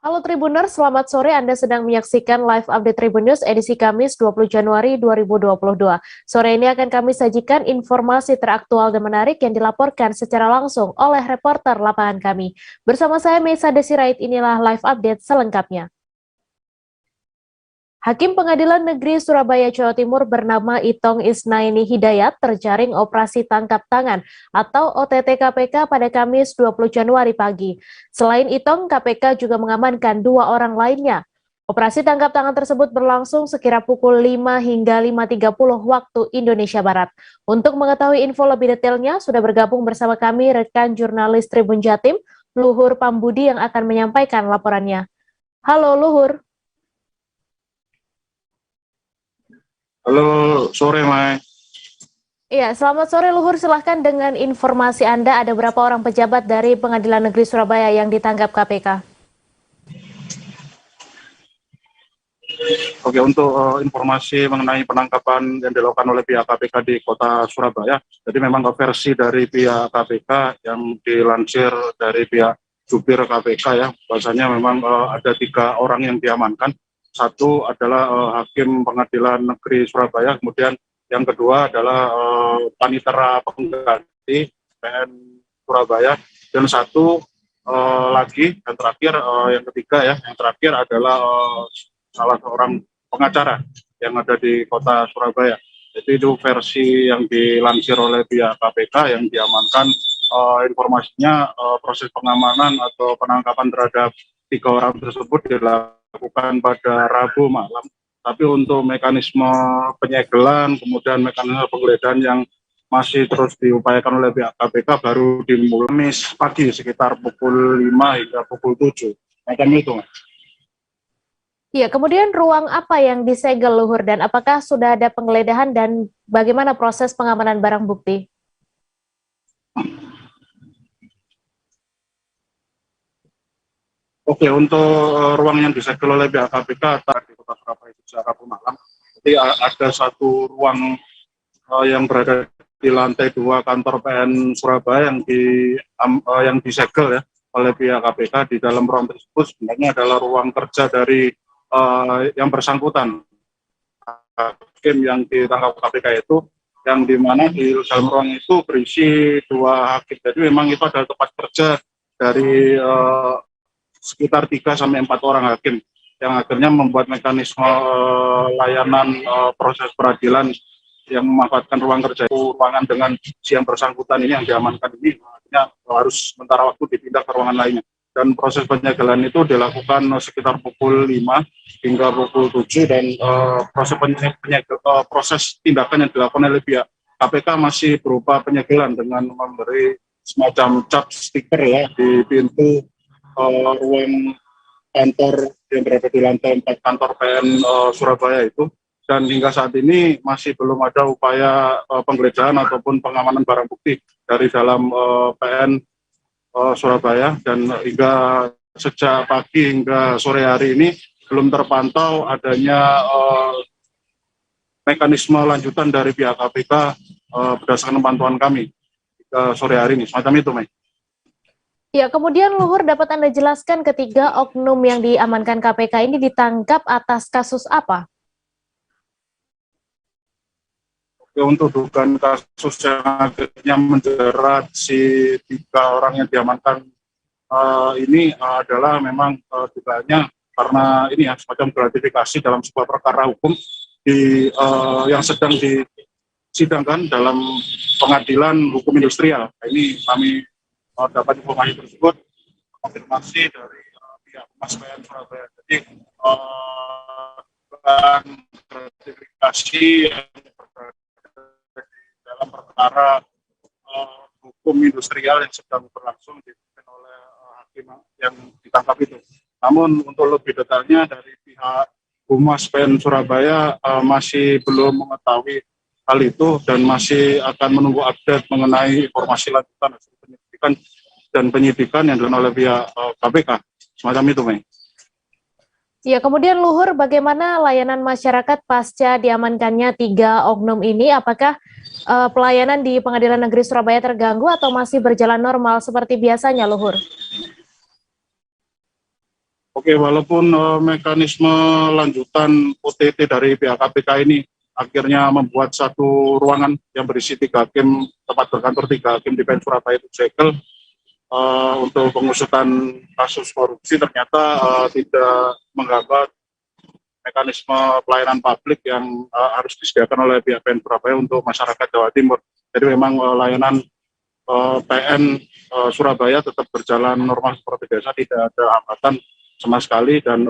Halo Tribuners, selamat sore. Anda sedang menyaksikan live update Tribun News edisi Kamis 20 Januari 2022. Sore ini akan kami sajikan informasi teraktual dan menarik yang dilaporkan secara langsung oleh reporter lapangan kami. Bersama saya Meisa Desirait, inilah live update selengkapnya. Hakim Pengadilan Negeri Surabaya, Jawa Timur bernama Itong Isnaini Hidayat terjaring operasi tangkap tangan atau OTT KPK pada Kamis 20 Januari pagi. Selain Itong, KPK juga mengamankan 2 orang lainnya. Operasi tangkap tangan tersebut berlangsung sekira pukul 5 hingga 5.30 waktu Indonesia Barat. Untuk mengetahui info lebih detailnya, sudah bergabung bersama kami rekan jurnalis Tribun Jatim, Luhur Pambudi yang akan menyampaikan laporannya. Halo Luhur. Halo, sore Mai. Iya, selamat sore Luhur. Silahkan dengan informasi Anda, ada berapa orang pejabat dari Pengadilan Negeri Surabaya yang ditangkap KPK? Oke, untuk informasi mengenai penangkapan yang dilakukan oleh pihak KPK di kota Surabaya, jadi memang versi dari pihak KPK yang dilansir dari pihak jubir KPK ya, bahwasanya memang ada 3 orang yang diamankan. Satu adalah Hakim Pengadilan Negeri Surabaya, kemudian yang kedua adalah Panitera Pengganti PN Surabaya, dan satu lagi yang terakhir, yang ketiga ya, yang terakhir adalah salah seorang pengacara yang ada di kota Surabaya. Jadi itu versi yang dilansir oleh pihak KPK yang diamankan. Informasinya proses pengamanan atau penangkapan terhadap 3 orang tersebut dilakukan pada Rabu malam. Tapi untuk mekanisme penyegelan, kemudian mekanisme penggeledahan yang masih terus diupayakan oleh pihak KPK baru dimulai Kamis pagi sekitar pukul 5 hingga pukul 7. Macam itu. Iya, kemudian ruang apa yang disegel Luhur dan apakah sudah ada penggeledahan dan bagaimana proses pengamanan barang bukti? Oke, untuk ruang yang disegel oleh pihak KPK di kota Surabaya sejak Rabu malam. Jadi ada satu ruang yang berada di lantai 2 kantor PN Surabaya yang disegel ya oleh pihak KPK. Di dalam ruang tersebut sebenarnya adalah ruang kerja dari yang bersangkutan, hakim yang ditangkap KPK itu, yang dimana di dalam ruang itu berisi 2 hakim. Jadi memang itu adalah tempat kerja dari sekitar 3-4 orang hakim yang akhirnya membuat mekanisme layanan proses peradilan yang memanfaatkan ruang kerja itu, ruangan dengan si yang bersangkutan ini yang diamankan ini artinya harus sementara waktu dipindah ke ruangan lainnya, dan proses penyegelan itu dilakukan sekitar pukul 5 hingga pukul 7, dan proses tindakan yang dilakukan oleh pihak KPK masih berupa penyegelan dengan memberi semacam cap stiker ya di pintu ruang kantor yang berada di lantai 4 kantor PN Surabaya itu. Dan hingga saat ini masih belum ada upaya penggeledahan ataupun pengamanan barang bukti dari dalam PN Surabaya, dan hingga sejak pagi hingga sore hari ini belum terpantau adanya mekanisme lanjutan dari pihak KPK berdasarkan pantauan kami sore hari ini. Semacam itu, Mei. Ya, kemudian Luhur, dapat Anda jelaskan ketiga oknum yang diamankan KPK ini ditangkap atas kasus apa? Untuk dugaan kasus yang akhirnya menjerat si 3 orang yang diamankan ini adalah memang dugaannya karena ini ya semacam gratifikasi dalam sebuah perkara hukum yang sedang disidangkan dalam pengadilan hukum industrial. Nah, ini kami dapat informasi tersebut konfirmasi dari pihak Humas PN Surabaya. Jadi gratifikasi yang dalam perkara hukum industrial yang sedang berlangsung dipimpin oleh hakim yang ditangkap itu. Namun untuk lebih detailnya dari pihak Humas PN Surabaya masih belum mengetahui hal itu dan masih akan menunggu update mengenai informasi lanjutan hasil penyelidikan dan penyidikan yang dilakukan oleh pihak KPK. Semacam itu, Mei. Ya, kemudian Luhur, bagaimana layanan masyarakat pasca diamankannya 3 oknum ini? Apakah pelayanan di Pengadilan Negeri Surabaya terganggu atau masih berjalan normal seperti biasanya, Luhur? Oke, walaupun mekanisme lanjutan OTT dari pihak KPK ini akhirnya membuat satu ruangan yang berisi 3 hakim, tempat berkantor 3 hakim di PN Surabaya itu segel untuk pengusutan kasus korupsi, ternyata tidak menghambat mekanisme pelayanan publik yang harus disediakan oleh pihak PN Surabaya untuk masyarakat Jawa Timur. Jadi memang layanan PN Surabaya tetap berjalan normal seperti biasa, tidak ada hambatan sama sekali, dan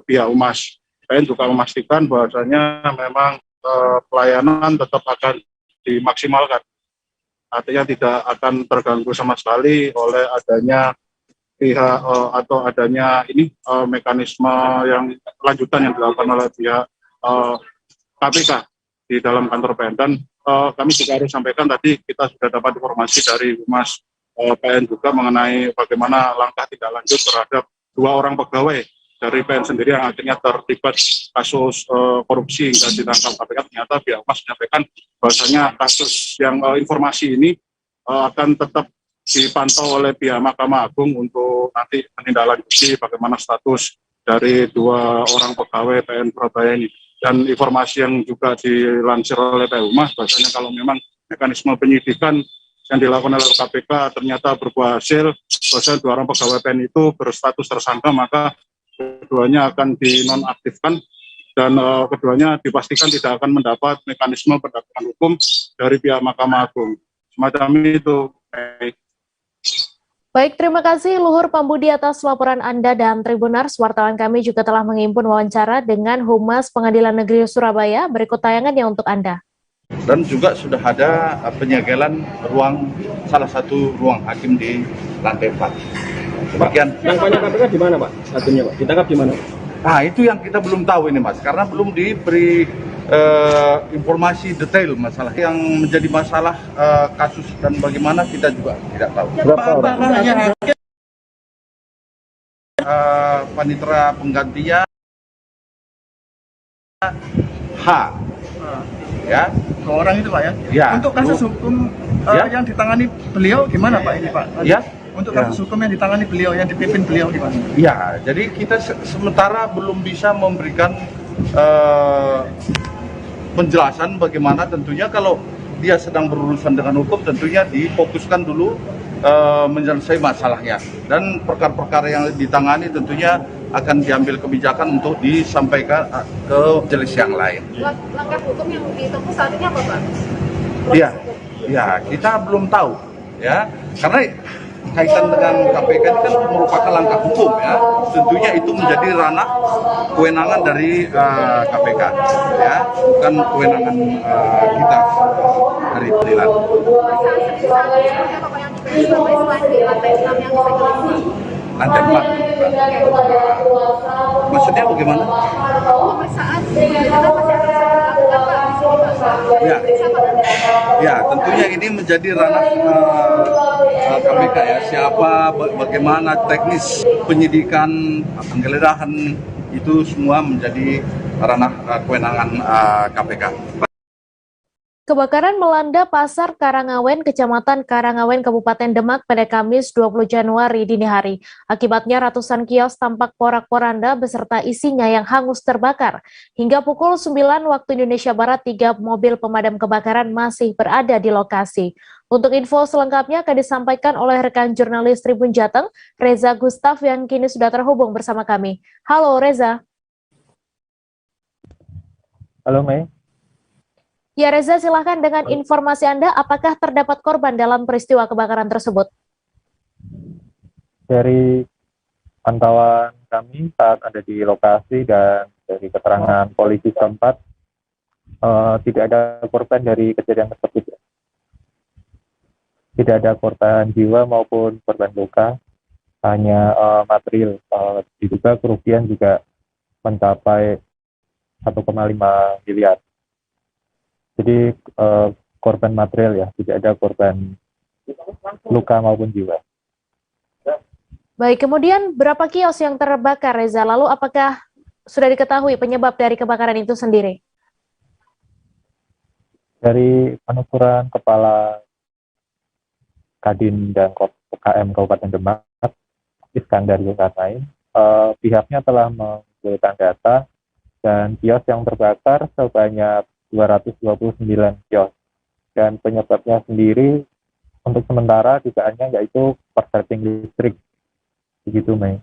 pihak Humas PN juga memastikan bahwasanya memang pelayanan tetap akan dimaksimalkan. Artinya tidak akan terganggu sama sekali oleh adanya pihak atau adanya ini mekanisme yang lanjutan yang dilakukan oleh pihak KPK di dalam kantor PN. Dan kami juga harus sampaikan tadi kita sudah dapat informasi dari Humas PN juga mengenai bagaimana langkah tindak lanjut terhadap 2 orang pegawai dari PN sendiri yang akhirnya terlibat kasus korupsi hingga ditangkap KPK. Ternyata pihak Humas menyampaikan bahwasanya kasus yang informasi ini akan tetap dipantau oleh pihak Mahkamah Agung untuk nanti menindaklanjuti bagaimana status dari 2 orang pegawai PN Surabaya ini. Dan informasi yang juga dilansir oleh PH Humas bahwasanya kalau memang mekanisme penyidikan yang dilakukan oleh KPK ternyata berbuah hasil, bahwasanya 2 orang pegawai PN itu berstatus tersangka, maka keduanya akan dinonaktifkan dan keduanya dipastikan tidak akan mendapat mekanisme pendampingan hukum dari pihak Mahkamah Agung. Semacam itu. Baik, terima kasih Luhur Pambudi atas laporan Anda, dan Tribunars, wartawan kami juga telah mengimpun wawancara dengan Humas Pengadilan Negeri Surabaya. Berikut tayangannya untuk Anda. Dan juga sudah ada penyegelan salah satu ruang hakim di lantai 4. Demikian. Tangkapnya KPK di mana, Pak? Hakimnya, Pak? Ditangkap di mana? Nah, itu yang kita belum tahu ini, Mas, karena belum diberi informasi detail masalah yang menjadi masalah kasus dan bagaimana kita juga tidak tahu. Berapa orang? Panitera penggantinya H, ya. 2 orang itu, Pak, ya? Ya. Untuk kasus hukum Ya. yang ditangani beliau gimana, Pak, ini, Pak? Ya. Untuk Ya. kasus hukum yang ditangani beliau, yang dipimpin beliau gimana? Ya, jadi kita sementara belum bisa memberikan penjelasan bagaimana. Tentunya kalau dia sedang berurusan dengan hukum, tentunya difokuskan dulu menyelesaikan masalahnya. Dan perkara-perkara yang ditangani tentunya akan diambil kebijakan untuk disampaikan ke jenis yang lain. Langkah hukum yang ditempuh saat ini apa, Pak? Iya, ya kita belum tahu, ya, karena kaitan dengan KPK ini kan merupakan langkah hukum, ya. Tentunya itu menjadi ranah kewenangan dari KPK, ya, bukan kewenangan kita dari pengadilan. Lantai 4. Maksudnya bagaimana? Pemeriksaan Ya, ya, tentunya ini menjadi ranah KPK, ya. Siapa, bagaimana teknis penyidikan, penggeledahan, itu semua menjadi ranah kewenangan KPK. Kebakaran melanda Pasar Karangawen, Kecamatan Karangawen, Kabupaten Demak pada Kamis 20 Januari dini hari. Akibatnya ratusan kios tampak porak-poranda beserta isinya yang hangus terbakar. Hingga pukul 9 waktu Indonesia Barat, 3 mobil pemadam kebakaran masih berada di lokasi. Untuk info selengkapnya akan disampaikan oleh rekan jurnalis Tribun Jateng, Reza Gustaf, yang kini sudah terhubung bersama kami. Halo Reza. Halo Mei. Ya Reza, silahkan dengan informasi Anda, apakah terdapat korban dalam peristiwa kebakaran tersebut? Dari pantauan kami saat ada di lokasi dan dari keterangan polisi setempat, tidak ada korban dari kejadian tersebut. Tidak ada korban jiwa maupun korban luka, hanya material. Diduga kerugian juga mencapai 1,5 miliar. Jadi korban material, ya, tidak ada korban luka maupun jiwa. Baik, kemudian berapa kios yang terbakar, Reza? Lalu apakah sudah diketahui penyebab dari kebakaran itu sendiri? Dari penuturan Kepala Kadin dan PKM Kabupaten Demak, Iskandar Zulkarnain, pihaknya telah mengumpulkan data dan kios yang terbakar sebanyak 229 kios. Dan penyebabnya sendiri untuk sementara dugaannya yaitu korsleting listrik. Begitu, Mei.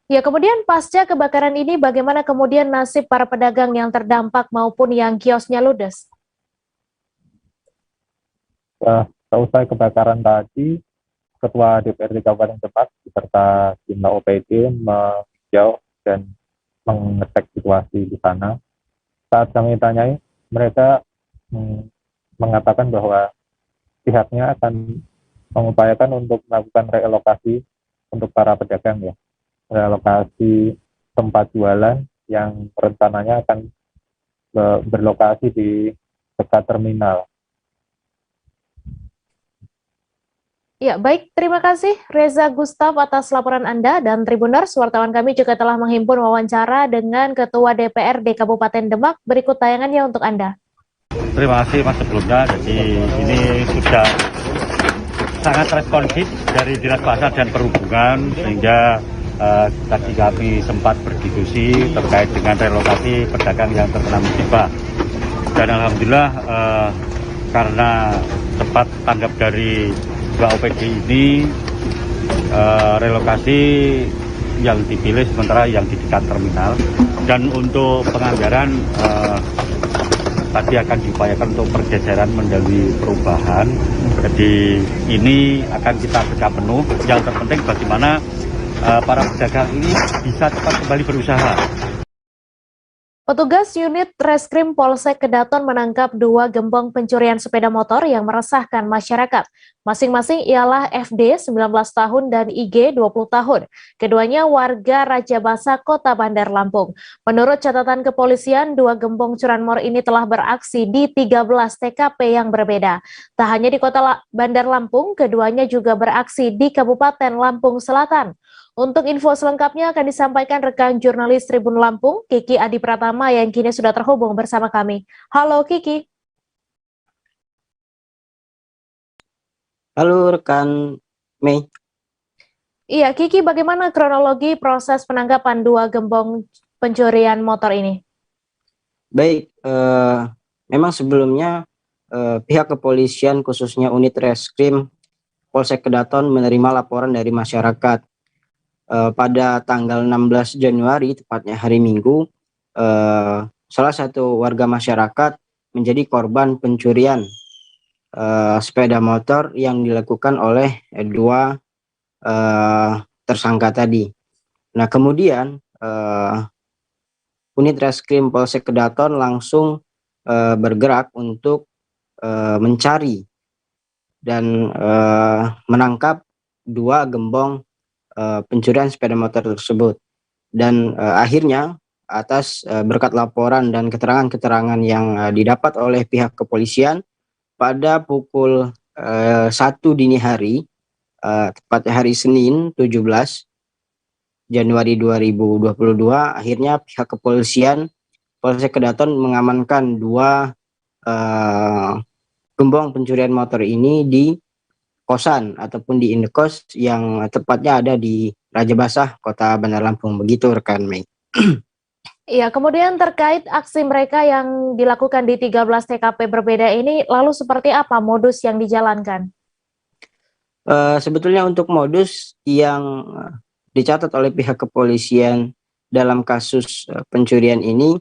Ya, kemudian pasca kebakaran ini bagaimana kemudian nasib para pedagang yang terdampak maupun yang kiosnya ludes? Seusai kebakaran tadi, Ketua DPRD Kabupaten Demak beserta jumlah OPD meninjau dan mengecek situasi di sana. Saat kami tanyai, mereka mengatakan bahwa pihaknya akan mengupayakan untuk melakukan relokasi untuk para pedagang ya. Relokasi tempat jualan yang rencananya akan berlokasi di dekat terminal. Ya, baik. Terima kasih Reza Gustaf atas laporan Anda, dan Tribuners, wartawan kami juga telah menghimpun wawancara dengan Ketua DPRD Kabupaten Demak. Berikut tayangannya untuk Anda. Terima kasih Mas sebelumnya. Jadi ini sudah sangat responsif dari Dinas Pasar dan Perhubungan, sehingga tadi kami sempat berdiskusi terkait dengan relokasi pedagang yang terkena musibah. Dan alhamdulillah karena cepat tanggap dari 2 OPD ini, relokasi yang dipilih sementara yang di dekat terminal. Dan untuk penganggaran tadi akan diupayakan untuk pergeseran menjadi perubahan. Jadi ini akan kita tegak penuh. Yang terpenting bagaimana para pedagang ini bisa cepat kembali berusaha. Petugas unit Reskrim Polsek Kedaton menangkap 2 gembong pencurian sepeda motor yang meresahkan masyarakat. Masing-masing ialah FD 19 tahun dan IG 20 tahun. Keduanya warga Rajabasa, Kota Bandar Lampung. Menurut catatan kepolisian, 2 gembong curanmor ini telah beraksi di 13 TKP yang berbeda. Tak hanya di Kota Bandar Lampung, keduanya juga beraksi di Kabupaten Lampung Selatan. Untuk info selengkapnya akan disampaikan rekan jurnalis Tribun Lampung, Kiki Adi Pratama, yang kini sudah terhubung bersama kami. Halo Kiki. Halo rekan Mei. Iya Kiki, bagaimana kronologi proses penangkapan 2 gembong pencurian motor ini? Baik, memang sebelumnya pihak kepolisian khususnya unit Reskrim Polsek Kedaton menerima laporan dari masyarakat. Pada tanggal 16 Januari, tepatnya hari Minggu, salah satu warga masyarakat menjadi korban pencurian sepeda motor yang dilakukan oleh 2 tersangka tadi. Nah, kemudian unit Reskrim Polsek Kedaton langsung bergerak untuk mencari dan menangkap 2 gembong pencurian sepeda motor tersebut. Dan akhirnya atas berkat laporan dan keterangan-keterangan yang didapat oleh pihak kepolisian pada pukul 1 dini hari, tepatnya hari Senin 17 Januari 2022, akhirnya pihak kepolisian Polsek Kedaton mengamankan 2 gembong pencurian motor ini di kosan ataupun di indekos yang tepatnya ada di Rajabasah, Kota Bandar Lampung. Begitu rekan Mei. Iya, kemudian terkait aksi mereka yang dilakukan di 13 TKP berbeda ini, lalu seperti apa modus yang dijalankan? Sebetulnya untuk modus yang dicatat oleh pihak kepolisian dalam kasus pencurian ini,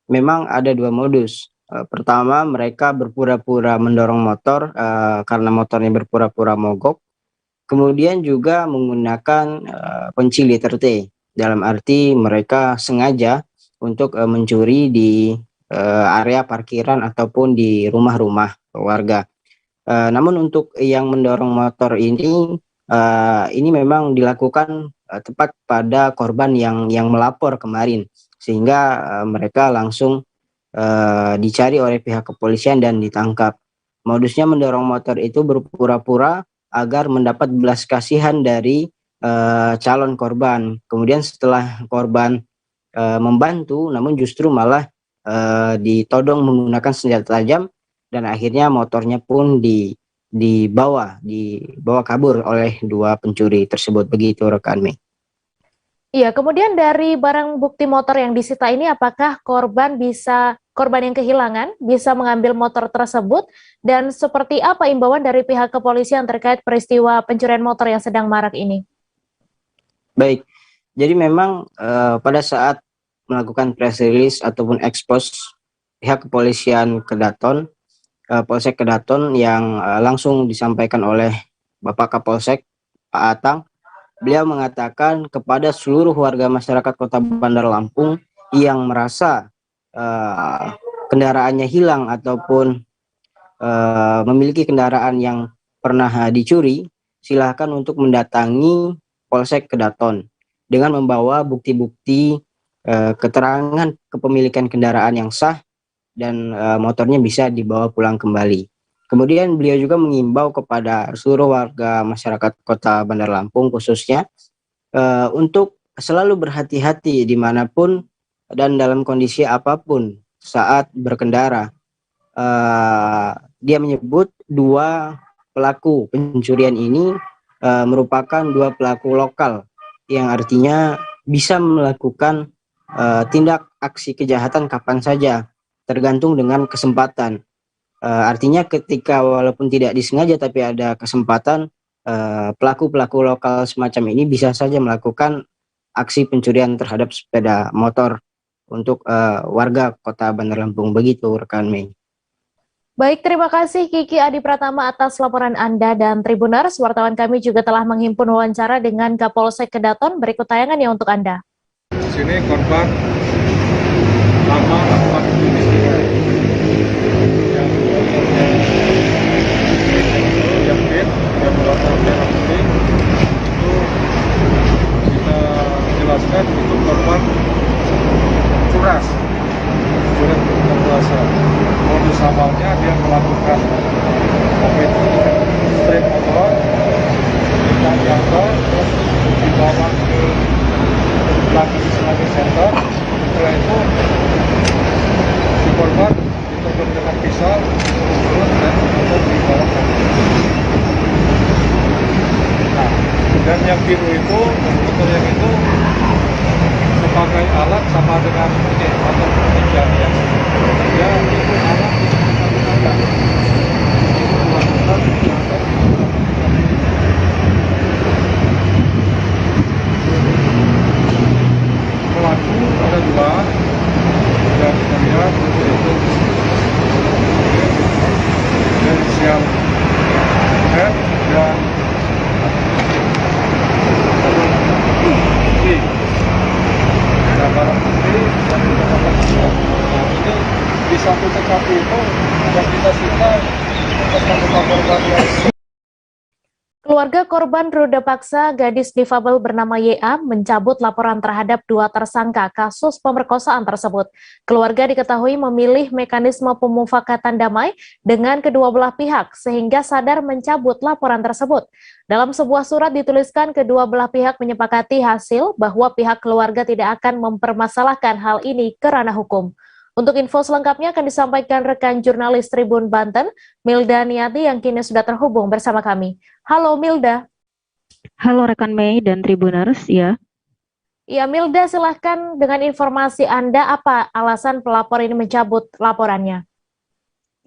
memang ada 2 modus. Pertama, mereka berpura-pura mendorong motor karena motornya berpura-pura mogok. Kemudian juga menggunakan kunci liter T, dalam arti mereka sengaja untuk mencuri di area parkiran ataupun di rumah-rumah warga. Namun untuk yang mendorong motor ini memang dilakukan tepat pada korban yang melapor kemarin, sehingga mereka langsung dicari oleh pihak kepolisian dan ditangkap. Modusnya mendorong motor itu berpura-pura agar mendapat belas kasihan dari calon korban. Kemudian setelah korban membantu, namun justru malah ditodong menggunakan senjata tajam, dan akhirnya motornya pun dibawa kabur oleh 2 pencuri tersebut. Begitu rekan Mei. Iya, kemudian dari barang bukti motor yang disita ini, apakah korban yang kehilangan bisa mengambil motor tersebut, dan seperti apa imbauan dari pihak kepolisian terkait peristiwa pencurian motor yang sedang marak ini? Baik, jadi memang pada saat melakukan press release ataupun expose, pihak kepolisian Kedaton, Polsek Kedaton yang langsung disampaikan oleh Bapak Kapolsek Pak Atang, beliau mengatakan kepada seluruh warga masyarakat Kota Bandar Lampung yang merasa kendaraannya hilang ataupun memiliki kendaraan yang pernah dicuri, silahkan untuk mendatangi Polsek Kedaton dengan membawa bukti-bukti keterangan kepemilikan kendaraan yang sah dan motornya bisa dibawa pulang kembali. Kemudian beliau juga mengimbau kepada seluruh warga masyarakat Kota Bandar Lampung khususnya untuk selalu berhati-hati dimanapun dan dalam kondisi apapun saat berkendara. Dia menyebut dua pelaku pencurian ini merupakan dua pelaku lokal yang artinya bisa melakukan tindak aksi kejahatan kapan saja, tergantung dengan kesempatan. Artinya ketika walaupun tidak disengaja tapi ada kesempatan, pelaku-pelaku lokal semacam ini bisa saja melakukan aksi pencurian terhadap sepeda motor untuk warga Kota Bandar Lampung. Begitu rekan Mei. Baik, terima kasih Kiki Adi Pratama atas laporan Anda, dan Tribuners, wartawan kami juga telah menghimpun wawancara dengan Kapolsek Kedaton. Berikut tayangannya untuk Anda. Di sini korban lama melakukan investigatif yang yakin dan merasa merah putih itu kita jelaskan itu korban curas surat berkuasa. Modus awalnya dia melakukan apa itu strip motor kita jatuh terus dibawa ke belakang Islamic Center. Setelah itu si korban ditekan dengan pisau turun dan motor dibawa ke nah, dan yang biru itu motor yang itu sebagai alat sama dengan ini motor penunjang ya itu alat untuk melakukan pelaku ada dua dan kita lihat itu inisial F dan I. Nah, barang bukti yang kita dapatkan ini di satu TKP itu yang kita sita atas nama korban yang Keluarga korban ruda paksa gadis difabel bernama YA mencabut laporan terhadap dua tersangka kasus pemerkosaan tersebut. Keluarga diketahui memilih mekanisme pemufakatan damai dengan kedua belah pihak sehingga sadar mencabut laporan tersebut. Dalam sebuah surat dituliskan kedua belah pihak menyepakati hasil bahwa pihak keluarga tidak akan mempermasalahkan hal ini ke ranah hukum. Untuk info selengkapnya akan disampaikan rekan jurnalis Tribun Banten, Milda Niati yang kini sudah terhubung bersama kami. Halo Milda. Halo rekan Mei dan Tribuners, ya. Ya Milda, silahkan dengan informasi Anda, apa alasan pelapor ini mencabut laporannya?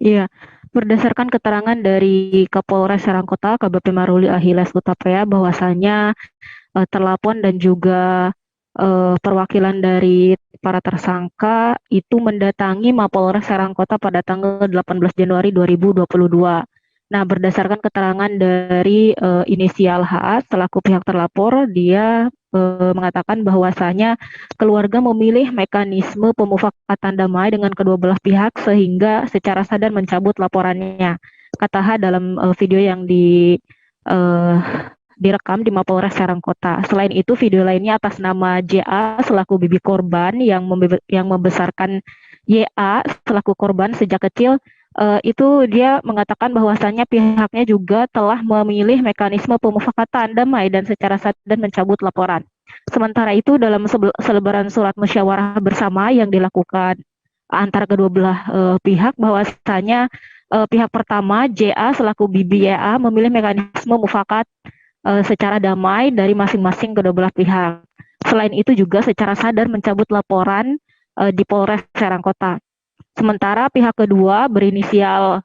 Iya, berdasarkan keterangan dari Kapolres Serangkota, KBP Maruli Ahiles Utapaya, bahwasanya terlapor dan juga perwakilan dari para tersangka itu mendatangi Mapolres Serangkota pada tanggal 18 Januari 2022. Nah, berdasarkan keterangan dari inisial HA selaku pihak terlapor, dia mengatakan bahwasanya keluarga memilih mekanisme pemufakatan damai dengan kedua belah pihak sehingga secara sadar mencabut laporannya. Kata H dalam video yang direkam di Mapolres Serangkota. Selain itu, video lainnya atas nama JA selaku bibi korban yang membesarkan YA selaku korban sejak kecil. Itu dia mengatakan bahwasannya pihaknya juga telah memilih mekanisme pemufakatan damai dan secara sadar mencabut laporan. Sementara itu, dalam selebaran surat musyawarah bersama yang dilakukan antara kedua belah pihak, bahwasanya pihak pertama JA selaku bibi YA memilih mekanisme mufakat secara damai dari masing-masing kedua belah pihak. Selain itu juga secara sadar mencabut laporan di Polres Serang Kota. Sementara pihak kedua berinisial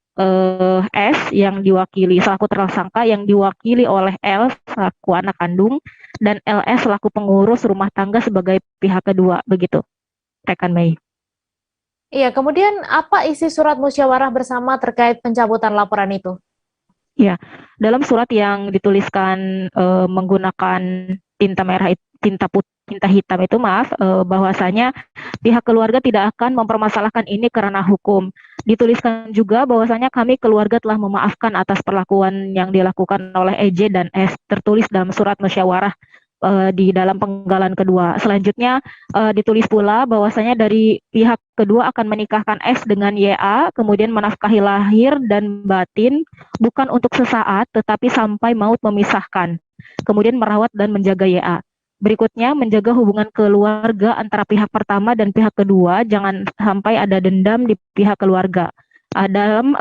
S yang diwakili selaku tersangka yang diwakili oleh L selaku anak kandung dan LS selaku pengurus rumah tangga sebagai pihak kedua, begitu rekan Mei. Iya, kemudian apa isi surat musyawarah bersama terkait pencabutan laporan itu? Ya, dalam surat yang dituliskan menggunakan tinta merah, tinta hitam itu bahwasanya pihak keluarga tidak akan mempermasalahkan ini karena hukum. Dituliskan juga bahwasanya kami keluarga telah memaafkan atas perlakuan yang dilakukan oleh EJ dan S, tertulis dalam surat musyawarah di dalam penggalan kedua. Selanjutnya ditulis pula bahwasanya dari pihak kedua akan menikahkan S dengan YA, kemudian menafkahi lahir dan batin bukan untuk sesaat tetapi sampai maut memisahkan. Kemudian merawat dan menjaga YA. Berikutnya menjaga hubungan keluarga antara pihak pertama dan pihak kedua, jangan sampai ada dendam di pihak keluarga. Dalam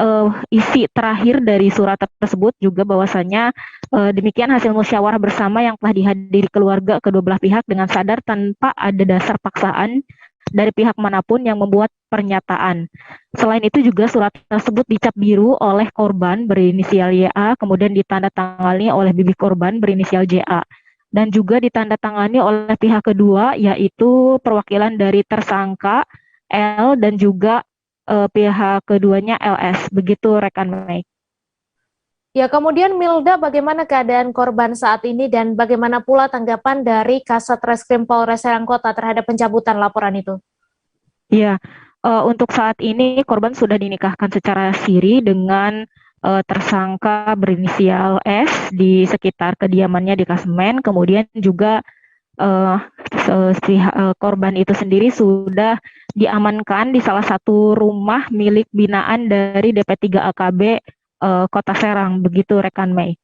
isi terakhir dari surat tersebut juga bahwasanya demikian hasil musyawarah bersama yang telah dihadiri keluarga kedua belah pihak dengan sadar tanpa ada dasar paksaan dari pihak manapun yang membuat pernyataan. Selain itu juga surat tersebut dicap biru oleh korban berinisial YA, kemudian ditandatangani oleh bibi korban berinisial JA. Dan juga ditandatangani oleh pihak kedua, yaitu perwakilan dari tersangka L dan juga pihak keduanya LS. Begitu rekan Mei. Ya, kemudian Milda, bagaimana keadaan korban saat ini dan bagaimana pula tanggapan dari Kasat Reskrim Polres Serang Kota terhadap pencabutan laporan itu? Ya, untuk saat ini korban sudah dinikahkan secara siri dengan tersangka berinisial S di sekitar kediamannya di Kasemen. Kemudian juga korban itu sendiri sudah diamankan di salah satu rumah milik binaan dari DP3 AKB Kota Serang. Begitu rekan Mei.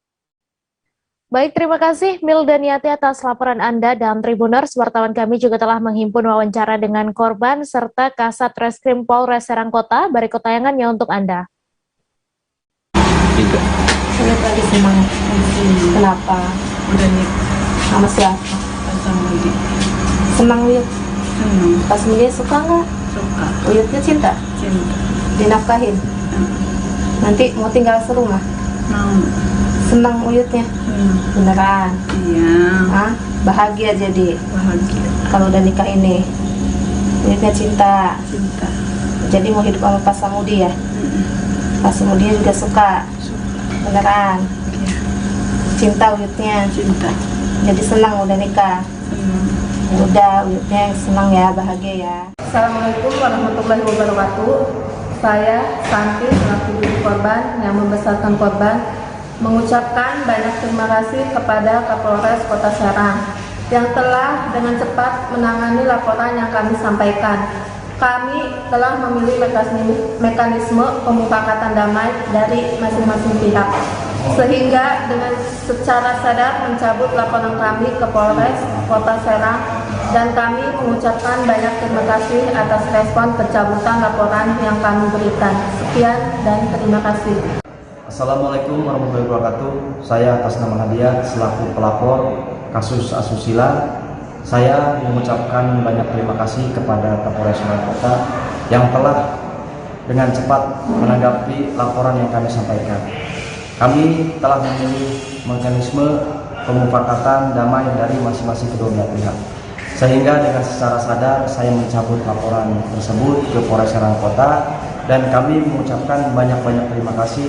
Baik, terima kasih Milda Niati atas laporan Anda, dan Tribuners, wartawan kami juga telah menghimpun wawancara dengan korban serta Kasat Reskrim Polres Serang Kota. Berikut tayangannya untuk Anda. Saya tadi senang. Kenapa? Udah nih. Sama siapa? Sama Uyut. Senang Uyut? Pas Milih suka nggak? Suka. Uyutnya cinta? Cinta. Dinafkahin? Nanti mau tinggal serumah? Mau. Senang Uyutnya? Beneran? Iya. Hah? Bahagia jadi? Bahagia. Kalau udah nikah ini? Uyutnya cinta? Cinta. Jadi mau hidup sama Pak Samudi ya? Pak Samudi juga suka? Beneran? Iya. Cinta Uyutnya? Cinta. Jadi senang udah nikah? Udah, Uyutnya senang ya, bahagia ya. Assalamualaikum warahmatullahi wabarakatuh. Saya Santi selaku ibu korban yang membesarkan korban mengucapkan banyak terima kasih kepada Kapolres Kota Serang yang telah dengan cepat menangani laporan yang kami sampaikan. Kami telah memilih mekanisme pemufakatan damai dari masing-masing pihak, sehingga dengan secara sadar mencabut laporan kami ke Polres Kota Serang, dan kami mengucapkan banyak terima kasih atas respon pencabutan laporan yang kami berikan. Sekian dan terima kasih. Assalamualaikum warahmatullahi wabarakatuh. Saya atas nama Nadia selaku pelapor kasus asusila. Saya mengucapkan banyak terima kasih kepada Kapolres Serang Kota yang telah dengan cepat menanggapi laporan yang kami sampaikan. Kami telah memilih mekanisme pemufakatan damai dari masing-masing kedua belah pihak. Sehingga dengan secara sadar saya mencabut laporan tersebut ke Polres Serang Kota, dan kami mengucapkan banyak-banyak terima kasih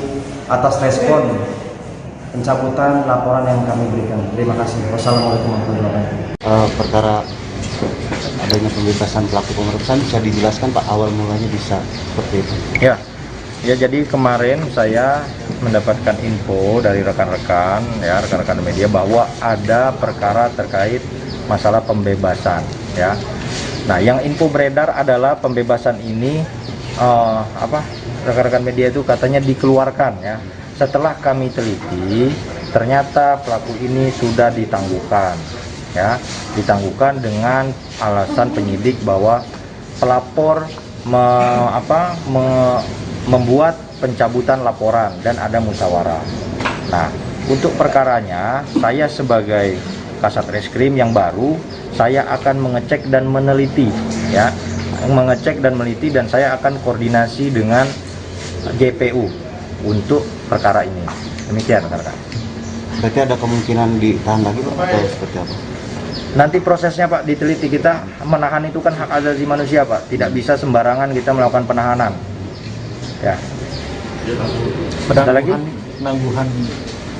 atas respon pencabutan laporan yang kami berikan. Terima kasih. Wassalamualaikum warahmatullahi wabarakatuh. Perkara adanya pembebasan pelaku pemerkosaan bisa dijelaskan Pak, awal mulanya bisa seperti itu? Ya, jadi kemarin saya mendapatkan info dari rekan-rekan media bahwa ada perkara terkait masalah pembebasan ya. Nah, yang info beredar adalah pembebasan ini rekan-rekan media itu katanya dikeluarkan ya. Setelah kami teliti, ternyata pelaku ini sudah ditangguhkan ya, ditangguhkan dengan alasan penyidik bahwa pelapor membuat pencabutan laporan dan ada musyawarah. Nah, untuk perkaranya saya sebagai Kasat Reskrim yang baru, saya akan mengecek dan meneliti, ya, dan saya akan koordinasi dengan GPU untuk perkara ini. Demikian, rekan-rekan. Berarti ada kemungkinan ditahan lagi Pak, atau seperti apa? Nanti prosesnya Pak diteliti. Kita menahan itu kan hak asasi manusia Pak, tidak bisa sembarangan kita melakukan penahanan. Ya. Ada lagi? Penangguhan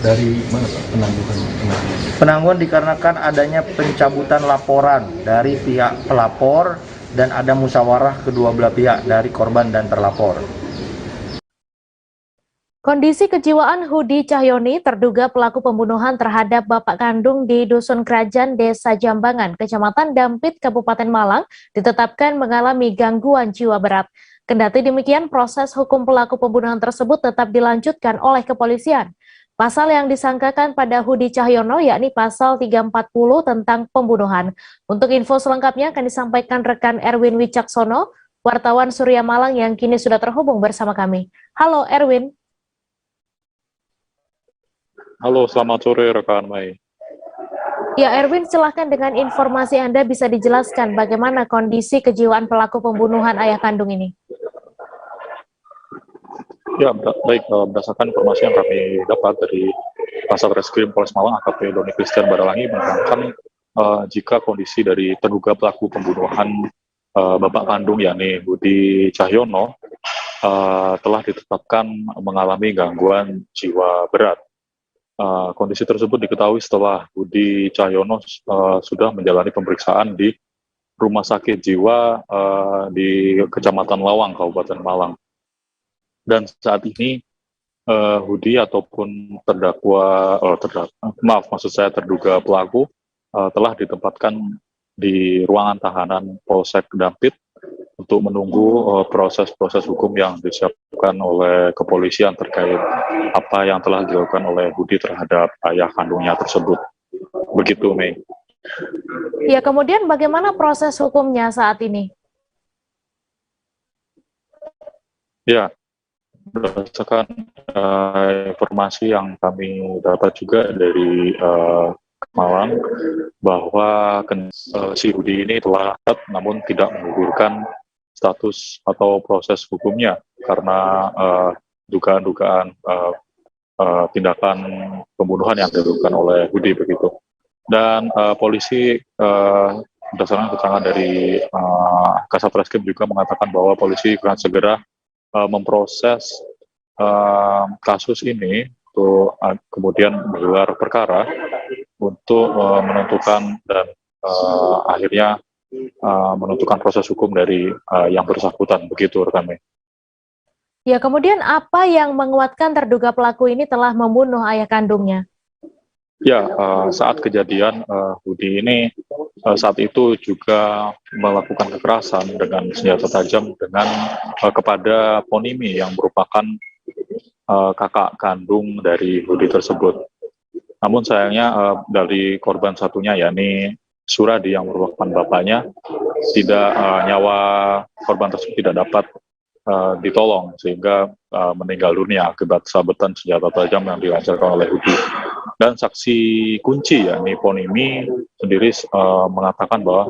dari mana Pak? Penangguhan dikarenakan adanya pencabutan laporan dari pihak pelapor dan ada musyawarah kedua belah pihak dari korban dan terlapor. Kondisi kejiwaan Hudi Cahyoni, terduga pelaku pembunuhan terhadap bapak kandung di Dusun Kerajaan, Desa Jambangan, Kecamatan Dampit, Kabupaten Malang, ditetapkan mengalami gangguan jiwa berat. Kendati demikian, proses hukum pelaku pembunuhan tersebut tetap dilanjutkan oleh kepolisian. Pasal yang disangkakan pada Hudi Cahyono yakni pasal 340 tentang pembunuhan. Untuk info selengkapnya akan disampaikan rekan Erwin Wicaksono, wartawan Surya Malang yang kini sudah terhubung bersama kami. Halo Erwin. Halo, selamat sore rekan Mai. Ya Erwin, silahkan dengan informasi Anda bisa dijelaskan bagaimana kondisi kejiwaan pelaku pembunuhan ayah kandung ini. Ya, baik, berdasarkan informasi yang kami dapat dari Kasat Reskrim Polres Malang AKP Doni Christian Badalangi menerangkan jika kondisi dari terduga pelaku pembunuhan bapak kandung yakni Hudi Cahyono telah ditetapkan mengalami gangguan jiwa berat. Kondisi tersebut diketahui setelah Hudi Cahyono sudah menjalani pemeriksaan di Rumah Sakit Jiwa di Kecamatan Lawang, Kabupaten Malang. Dan saat ini Hudi ataupun terduga pelaku telah ditempatkan di ruangan tahanan Polsek Dampit untuk menunggu proses-proses hukum yang disiapkan oleh kepolisian terkait apa yang telah dilakukan oleh Hudi terhadap ayah kandungnya tersebut. Begitu, Mei. Ya, kemudian bagaimana proses hukumnya saat ini? Ya, berdasarkan informasi yang kami dapat juga dari Malang, bahwa si Hudi ini telah namun tidak menggugurkan status atau proses hukumnya karena dugaan-dugaan tindakan pembunuhan yang dilakukan oleh Hudi begitu. Dan polisi berdasarkan keterangan dari Kasat Reskrim juga mengatakan bahwa polisi akan segera memproses kasus ini untuk kemudian menggelar perkara untuk menentukan dan akhirnya menentukan proses hukum dari yang bersangkutan, begitu rekan Mei. Ya, kemudian apa yang menguatkan terduga pelaku ini telah membunuh ayah kandungnya? Ya, saat kejadian Hudi ini saat itu juga melakukan kekerasan dengan senjata tajam kepada Ponimi yang merupakan kakak kandung dari Hudi tersebut. Namun sayangnya dari korban satunya yakni Suradi yang merupakan bapaknya, nyawa korban tersebut tidak dapat ditolong sehingga meninggal dunia akibat sabetan senjata tajam yang dilancarkan oleh Hudi. Dan saksi kunci yakni Ponimi sendiri mengatakan bahwa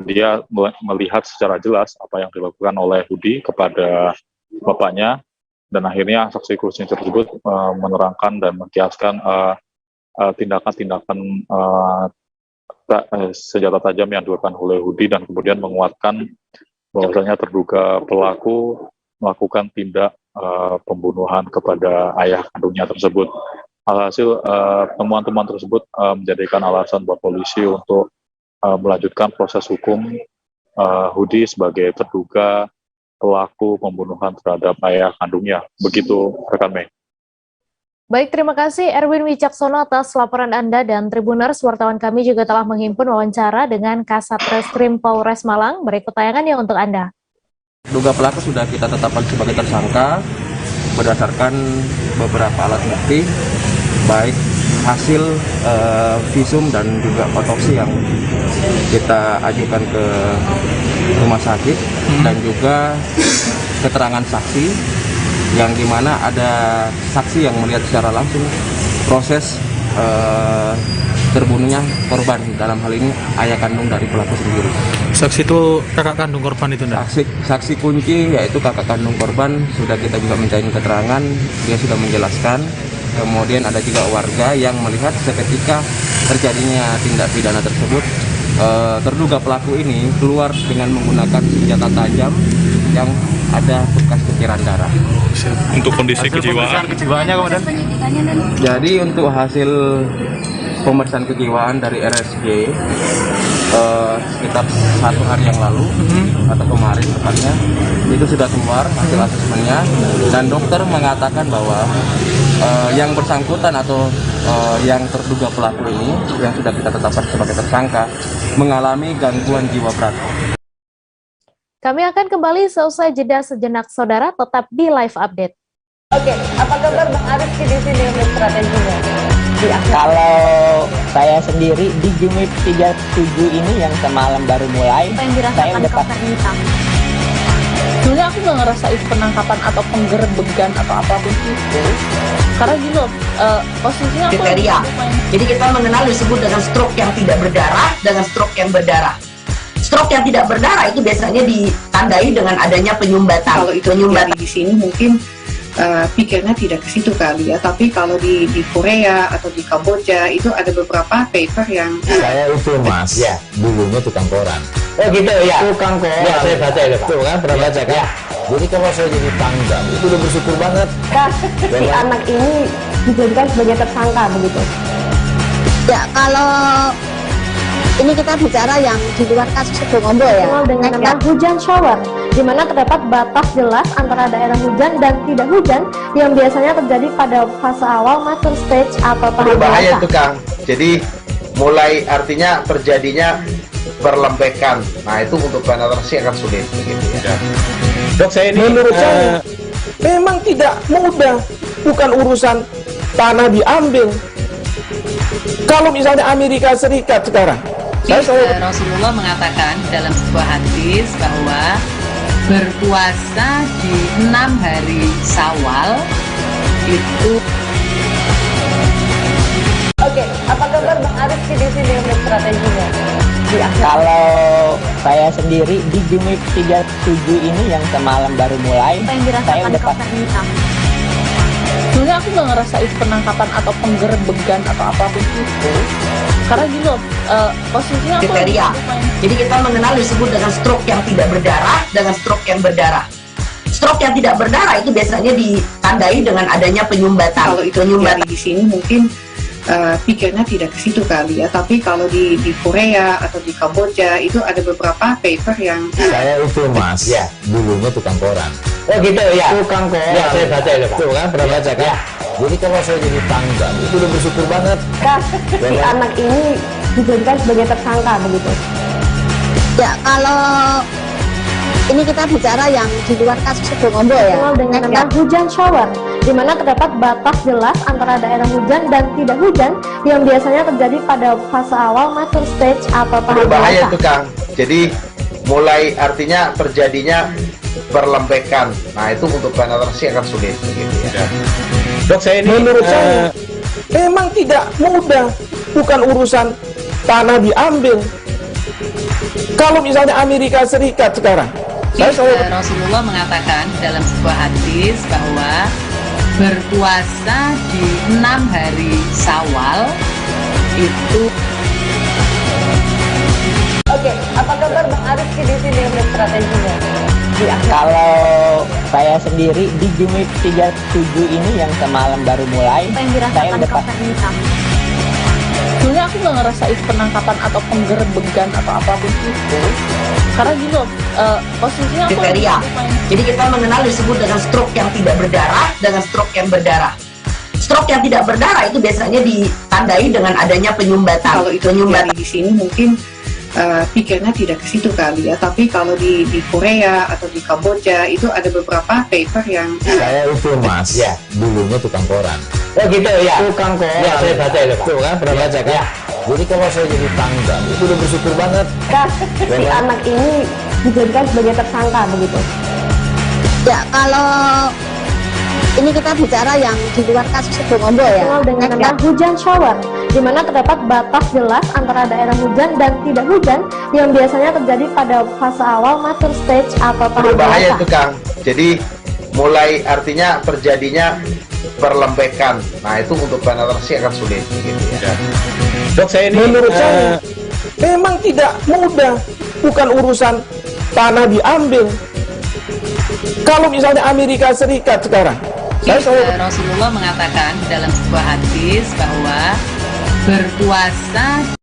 dia melihat secara jelas apa yang dilakukan oleh Hudi kepada bapaknya, dan akhirnya saksi kunci tersebut menerangkan dan mengkiaskan tindakan-tindakan senjata tajam yang dilakukan oleh Hudi dan kemudian menguatkan bahwasanya terduga pelaku melakukan tindak pembunuhan kepada ayah kandungnya tersebut. Alhasil temuan-temuan tersebut menjadikan alasan buat polisi untuk melanjutkan proses hukum Hudi sebagai terduga pelaku pembunuhan terhadap ayah kandungnya. Begitu rekan Mei. Baik, terima kasih Erwin Wicaksono atas laporan Anda, dan Tribuners, wartawan kami juga telah menghimpun wawancara dengan Kasat Reskrim Polres Malang. Berikut tayangannya untuk Anda. Duga pelaku sudah kita tetapkan sebagai tersangka berdasarkan beberapa alat bukti, baik hasil visum dan juga otopsi yang kita ajukan ke rumah sakit, dan juga keterangan saksi yang dimana ada saksi yang melihat secara langsung proses terbunuhnya korban, dalam hal ini ayah kandung dari pelaku sendiri. Saksi itu kakak kandung korban itu enggak? Saksi kunci yaitu kakak kandung korban sudah kita juga mintain keterangan, dia sudah menjelaskan. Kemudian ada juga warga yang melihat seketika terjadinya tindak pidana tersebut, terduga pelaku ini keluar dengan menggunakan senjata tajam yang ada bekas ceceran darah. Untuk kondisi kejiwaannya kemudian? Jadi untuk hasil pemeriksaan kejiwaan dari RSJ sekitar 1 hari yang lalu atau kemarin tepatnya itu sudah keluar hasil asesmennya, dan dokter mengatakan bahwa yang bersangkutan atau yang terduga pelaku ini yang sudah kita tetapkan sebagai tersangka mengalami gangguan jiwa berat. Kami akan kembali seusai jeda sejenak, saudara, tetap di live update. Oke, apa kabar Bang Arif di sini untuk strateginya? Kalau saya sendiri di Jumip 37 ini yang semalam baru mulai, saya udah pas. Sebenarnya aku nggak ngerasa itu penangkapan atau penggerbegan atau apapun itu, karena gini loh, posisinya aku kriteria. Jadi kita mengenal disebut dengan stroke yang tidak berdarah dengan stroke yang berdarah. Stroke yang tidak berdarah itu biasanya ditandai dengan adanya penyumbatan. Kalau itu penyumbatan di sini mungkin pikirnya tidak ke situ kali ya, tapi kalau di Korea atau di Kamboja itu ada beberapa paper yang saya itu mas, ya dulunya tukang koran. Oh gitu ya, Tukang koran. Ya, saya baca itu Pak. Tuh kan, pernah baca kan? Jadi kalau saya jadi tanggal itu udah bersyukur banget. Si anak ini dijadikan sebagai tersangka begitu. Ya, kalau ini kita bicara yang di luar kasus Situbondo ya. Dengan nama hujan shower, di mana terdapat batas jelas antara daerah hujan dan tidak hujan yang biasanya terjadi pada fase awal mature stage atau tahap berbahaya dewasa. itu Kang. Jadi mulai artinya terjadinya perlembekan. Nah itu untuk penetrasi akan sulit begitu ya. Dok saya ini menurut saya memang tidak mudah, bukan urusan tanah diambil. Kalau misalnya Amerika Serikat sekarang, Rasulullah mengatakan dalam sebuah hadis bahwa berpuasa di 6 hari Syawal itu. Oke, apa kabar Bang Arif di sini untuk strateginya? Kalau saya sendiri di Jumip 37 ini yang semalam baru mulai, saya udah pas. Sebenarnya aku nggak ngerasa itu penangkapan atau penggerbegan atau apapun itu, karena gini loh, posisinya aku kriteria. Jadi kita mengenal disebut dengan stroke yang tidak berdarah dengan stroke yang berdarah. Stroke yang tidak berdarah itu biasanya ditandai dengan adanya penyumbatan. Kalau itu penyumbatan di sini mungkin pikirnya tidak ke situ kali ya, tapi kalau di Korea atau di Kamboja itu ada beberapa paper yang saya itu mas, ya dulunya tukang koran. Oh gitu ya, Tukang koran. Ya, saya baca itu Pak. Tuh kan, pernah baca kan? Jadi kalau saya jadi tanggal itu udah bersyukur banget. Si anak ini dijadikan sebagai tersangka begitu. Ya, kalau ini kita bicara yang di luar kasus Situbondo ya. Dengan nama hujan shower, di mana terdapat batas jelas antara daerah hujan dan tidak hujan yang biasanya terjadi pada fase awal mature stage atau tahap berbahaya dewasa. itu Kang. Jadi mulai artinya terjadinya perlembekan. Nah itu untuk penetrasi akan sulit begitu ya. Dok saya ini menurut saya memang tidak mudah, bukan urusan tanah diambil. Kalau misalnya Amerika Serikat sekarang, Rasulullah mengatakan dalam sebuah hadis bahwa berpuasa di 6 hari Syawal itu. Oke, apa kabar Bang Arif di sini untuk strateginya? Kalau saya sendiri di Jumip 37 ini yang semalam baru mulai, saya udah pas. Sebenarnya aku nggak ngerasa itu penangkapan atau penggerbegan atau apapun itu, karena gini loh, posisinya aku kriteria. Jadi kita mengenal disebut dengan stroke yang tidak berdarah dengan stroke yang berdarah. Stroke yang tidak berdarah itu biasanya ditandai dengan adanya penyumbatan. Kalau itu penyumbatan di sini mungkin pikirnya tidak ke situ kali ya, tapi kalau di Korea atau di Kamboja itu ada beberapa paper yang saya itu mas, ya dulunya tukang koran. Oh gitu ya, Tukang koran. Ya, saya baca itu Pak. Tuh kan, pernah baca kan? Jadi kalau saya jadi tanggal itu udah bersyukur banget. Si anak ini dijadikan sebagai tersangka begitu. Ya, kalau ini kita bicara yang di luar kasus Situbondo ya. Dengan nama hujan shower, di mana terdapat batas jelas antara daerah hujan dan tidak hujan yang biasanya terjadi pada fase awal mature stage atau tahap Berbahaya dewasa. itu Kang. Jadi mulai artinya terjadinya perlembekan. Nah itu untuk penetrasi akan sulit. Gitu ya. Dok, saya ini menurut saya memang tidak mudah, bukan urusan tanah diambil. Kalau misalnya Amerika Serikat sekarang, Rasulullah mengatakan dalam sebuah hadis bahwa berpuasa.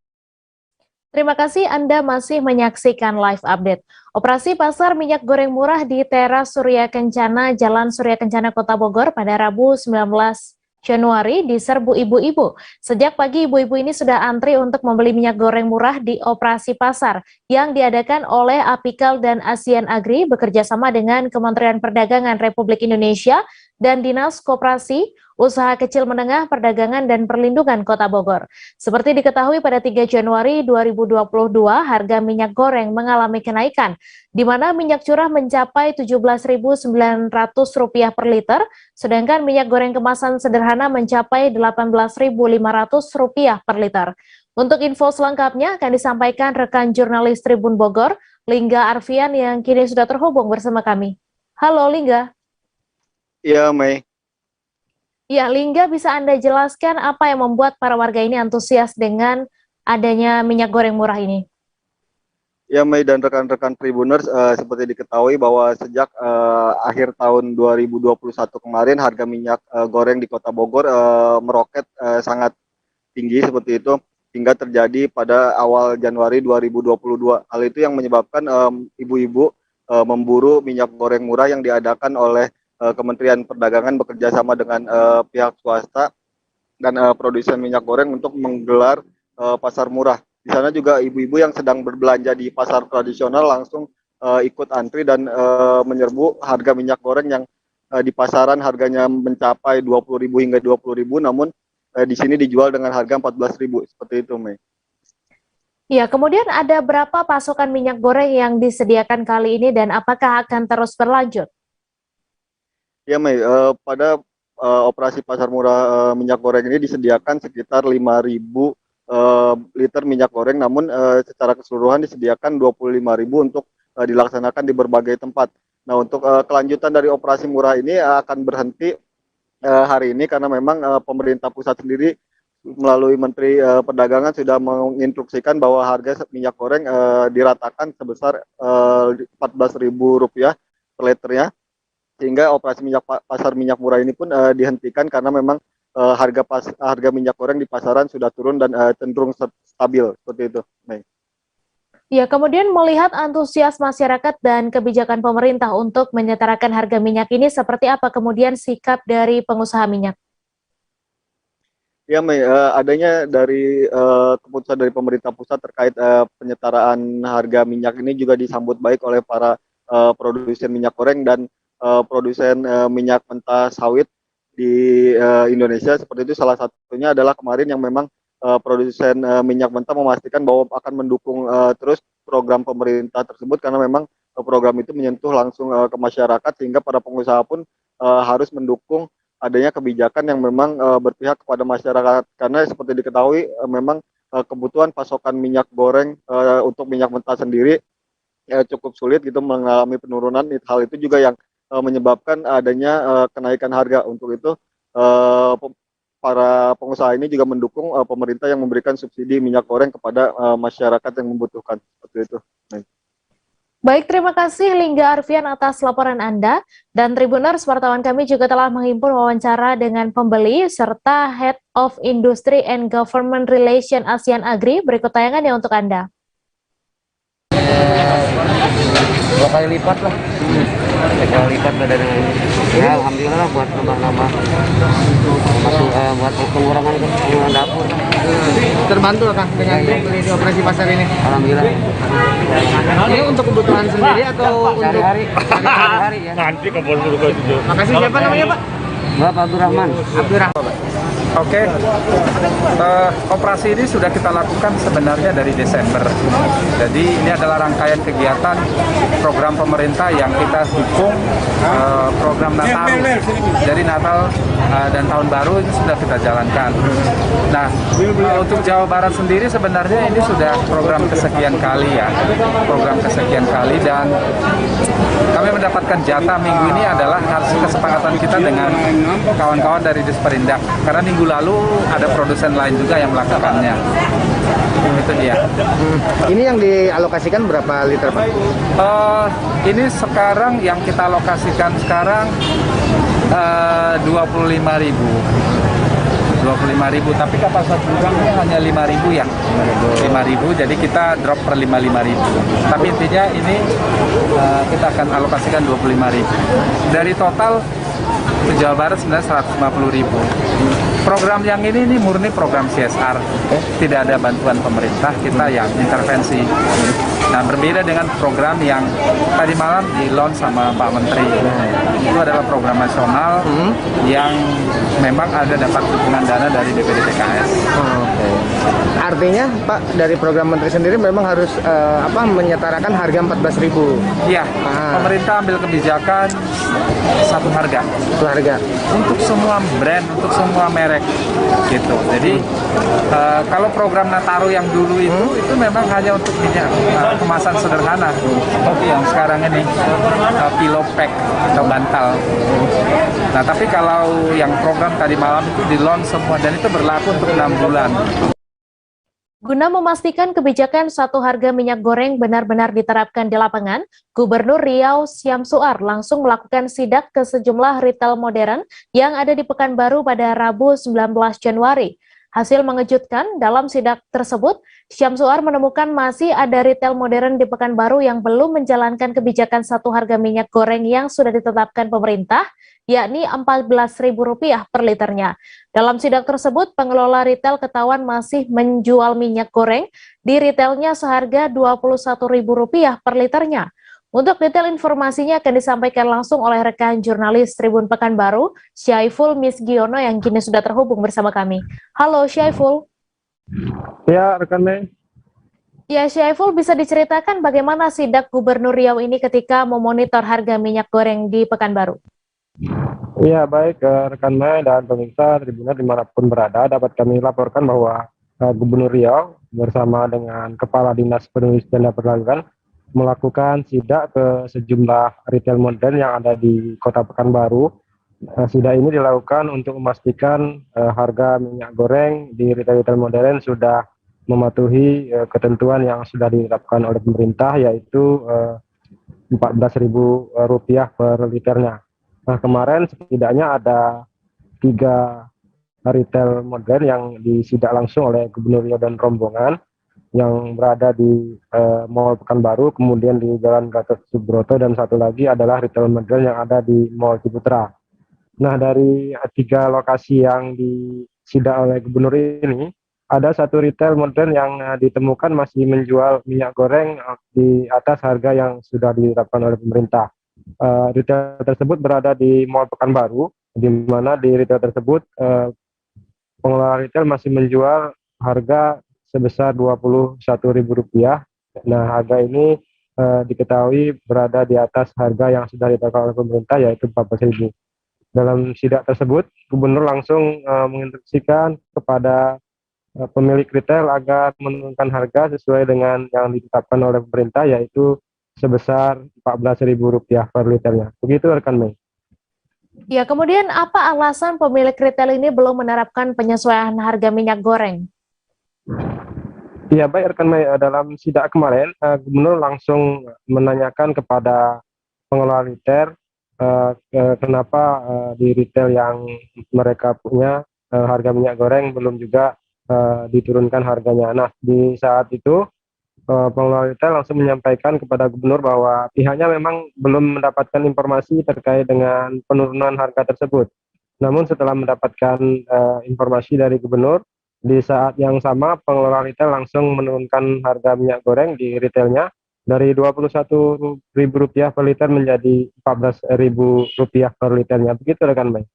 Terima kasih Anda masih menyaksikan live update. Operasi pasar minyak goreng murah di teras Surya Kencana, Jalan Surya Kencana, Kota Bogor pada Rabu 19 Januari diserbu ibu-ibu. Sejak pagi ibu-ibu ini sudah antri untuk membeli minyak goreng murah di operasi pasar yang diadakan oleh Apikal dan ASEAN Agri bekerjasama dengan Kementerian Perdagangan Republik Indonesia dan Dinas Koperasi, Usaha Kecil Menengah, Perdagangan dan Perlindungan Kota Bogor. Seperti diketahui pada 3 Januari 2022 harga minyak goreng mengalami kenaikan, di mana minyak curah mencapai Rp17.900 per liter, sedangkan minyak goreng kemasan sederhana mencapai Rp18.500 per liter. Untuk info selengkapnya akan disampaikan rekan jurnalis Tribun Bogor, Lingga Arfian yang kini sudah terhubung bersama kami. Halo Lingga. Iya, Mei. Ya, Lingga, bisa Anda jelaskan apa yang membuat para warga ini antusias dengan adanya minyak goreng murah ini? Ya, Mei dan rekan-rekan Tribuners, seperti diketahui bahwa sejak akhir tahun 2021 kemarin harga minyak goreng di Kota Bogor meroket sangat tinggi seperti itu hingga terjadi pada awal Januari 2022. Hal itu yang menyebabkan ibu-ibu memburu minyak goreng murah yang diadakan oleh Kementerian Perdagangan bekerja sama dengan pihak swasta dan produsen minyak goreng untuk menggelar pasar murah. Di sana juga ibu-ibu yang sedang berbelanja di pasar tradisional langsung ikut antri dan menyerbu harga minyak goreng yang di pasaran harganya mencapai 20.000 hingga 20.000, namun di sini dijual dengan harga 14.000 seperti itu, Mei. Ya, kemudian ada berapa pasokan minyak goreng yang disediakan kali ini dan apakah akan terus berlanjut? Ya, Mei, pada operasi pasar murah minyak goreng ini disediakan sekitar 5.000 liter minyak goreng, namun secara keseluruhan disediakan 25.000 untuk dilaksanakan di berbagai tempat. Nah, untuk kelanjutan dari operasi murah ini akan berhenti hari ini karena memang pemerintah pusat sendiri melalui Menteri Perdagangan sudah menginstruksikan bahwa harga minyak goreng diratakan sebesar Rp14.000 per liternya. Sehingga operasi pasar minyak murah ini pun dihentikan karena memang harga minyak goreng di pasaran sudah turun dan cenderung stabil seperti itu. Baik. Ya, kemudian melihat antusias masyarakat dan kebijakan pemerintah untuk menyetarakan harga minyak ini, seperti apa kemudian sikap dari pengusaha minyak? Ya, Mei, adanya dari keputusan dari pemerintah pusat terkait penyetaraan harga minyak ini juga disambut baik oleh para produsen minyak goreng dan produsen minyak mentah sawit di Indonesia. Seperti itu, salah satunya adalah kemarin yang memang produsen minyak mentah memastikan bahwa akan mendukung terus program pemerintah tersebut karena memang program itu menyentuh langsung ke masyarakat, sehingga para pengusaha pun harus mendukung adanya kebijakan yang memang berpihak kepada masyarakat, karena seperti diketahui memang kebutuhan pasokan minyak goreng untuk minyak mentah sendiri cukup sulit gitu, mengalami penurunan. Hal itu juga yang menyebabkan adanya kenaikan harga. Untuk itu para pengusaha ini juga mendukung pemerintah yang memberikan subsidi minyak goreng kepada masyarakat yang membutuhkan. Seperti itu. Baik, terima kasih Lingga Arfian atas laporan Anda. Dan Tribuners, wartawan kami juga telah menghimpun wawancara dengan pembeli serta Head of Industry and Government Relation ASEAN Agri. Berikut tayangannya untuk Anda. 2 kali lipat lah. 2 kali lipat beda dengan ini. Ya, alhamdulillah buat nambah-nambah masuk buat pengurangan pengeluaran dapur. Terbantu Kang dengan beli di operasi pasar ini? Alhamdulillah. Ini untuk kebutuhan sendiri atau untuk sehari-hari ya? Nanti kebun juga. Makasih. Siapa namanya Pak? Bapak Abdurrahman. Abdurrahman. Oke, operasi ini sudah kita lakukan sebenarnya dari Desember. Jadi ini adalah rangkaian kegiatan program pemerintah yang kita dukung, program Natal. Jadi Natal dan Tahun Baru ini sudah kita jalankan. Nah, untuk Jawa Barat sendiri sebenarnya ini sudah program kesekian kali ya, program kesekian kali, dan kami mendapatkan jatah minggu ini adalah hasil kesepakatan kita dengan kawan-kawan dari Disperindak. Karena minggu lalu ada produsen lain juga yang melakukannya. Itu dia. Ini yang dialokasikan berapa liter, Pak? Ini sekarang yang kita alokasikan sekarang 25.000. 25.000, tapi kapasitas gudangnya hanya 5.000 ya. 5.000, jadi kita drop per 55.000. Tapi intinya ini kita akan alokasikan 25.000. Dari total Jawa Barat sebenarnya 150.000. Program yang ini murni program CSR, tidak ada bantuan pemerintah, kita yang intervensi. Nah, berbeda dengan program yang tadi malam di-launch sama Pak Menteri. Itu adalah program nasional yang memang ada dapat dukungan dana dari BPD PKS. Artinya, Pak, dari program Menteri sendiri memang harus menyetarakan harga 14.000. Iya, pemerintah ambil kebijakan satu harga. Satu harga. Untuk semua brand, untuk semua merek, gitu. Jadi kalau program Nataru yang dulu itu memang hanya untuk minyak kemasan sederhana, seperti yang sekarang ini pillow pack atau bantal. Nah, tapi kalau yang program tadi malam itu di-launch semua dan itu berlaku untuk 6 bulan. Guna memastikan kebijakan satu harga minyak goreng benar-benar diterapkan di lapangan, Gubernur Riau Syamsuar langsung melakukan sidak ke sejumlah retail modern yang ada di Pekanbaru pada Rabu 19 Januari. Hasil mengejutkan, dalam sidak tersebut, Syamsuar menemukan masih ada retail modern di Pekanbaru yang belum menjalankan kebijakan satu harga minyak goreng yang sudah ditetapkan pemerintah, yakni Rp14.000 per liternya. Dalam sidak tersebut, pengelola retail ketahuan masih menjual minyak goreng di retailnya seharga Rp21.000 per liternya. Untuk detail informasinya akan disampaikan langsung oleh rekan jurnalis Tribun Pekanbaru, Syaiful Misgiono yang kini sudah terhubung bersama kami. Halo Syaiful. Ya, rekan Mei. Ya, Syaiful, bisa diceritakan bagaimana sidak Gubernur Riau ini ketika memonitor harga minyak goreng di Pekanbaru? Iya, baik rekan Mei dan pemirsa Tribunnya dimanapun berada, dapat kami laporkan bahwa Gubernur Riau bersama dengan Kepala Dinas Perindustrian dan Perdagangan melakukan sidak ke sejumlah retail modern yang ada di Kota Pekanbaru. Sidak ini dilakukan untuk memastikan harga minyak goreng di retail modern sudah mematuhi ketentuan yang sudah ditetapkan oleh pemerintah, yaitu Rp14.000 per liternya. Nah, kemarin setidaknya ada 3 retail modern yang disidak langsung oleh Gubernur Riau dan rombongan yang berada di Mall Pekanbaru, kemudian di Jalan Gatot Subroto, dan satu lagi adalah retail modern yang ada di Mall Ciputra. Nah, dari 3 lokasi yang disidak oleh Gubernur ini, ada satu retail modern yang ditemukan masih menjual minyak goreng di atas harga yang sudah ditetapkan oleh pemerintah. Retail tersebut berada di Mall Pekanbaru, di mana di retail tersebut pengelola retail masih menjual harga sebesar Rp21.000. Nah, harga ini diketahui berada di atas harga yang sudah ditetapkan oleh pemerintah, yaitu Rp14.000. Dalam sidak tersebut, Gubernur langsung menginstruksikan kepada pemilik retail agar menurunkan harga sesuai dengan yang ditetapkan oleh pemerintah, yaitu sebesar Rp14.000 per liternya. Begitu rekan Mei. Ya, kemudian apa alasan pemilik retail ini belum menerapkan penyesuaian harga minyak goreng? Ya, baik rekan Mei, dalam sidak kemarin Gubernur langsung menanyakan kepada pengelola retail kenapa di retail yang mereka punya harga minyak goreng belum juga diturunkan harganya. Nah, di saat itu pengelola retail langsung menyampaikan kepada Gubernur bahwa pihaknya memang belum mendapatkan informasi terkait dengan penurunan harga tersebut. Namun setelah mendapatkan informasi dari Gubernur, di saat yang sama pengelola retail langsung menurunkan harga minyak goreng di retailnya dari Rp21.000 per liter menjadi Rp14.000 per liternya. Begitu rekan Mei.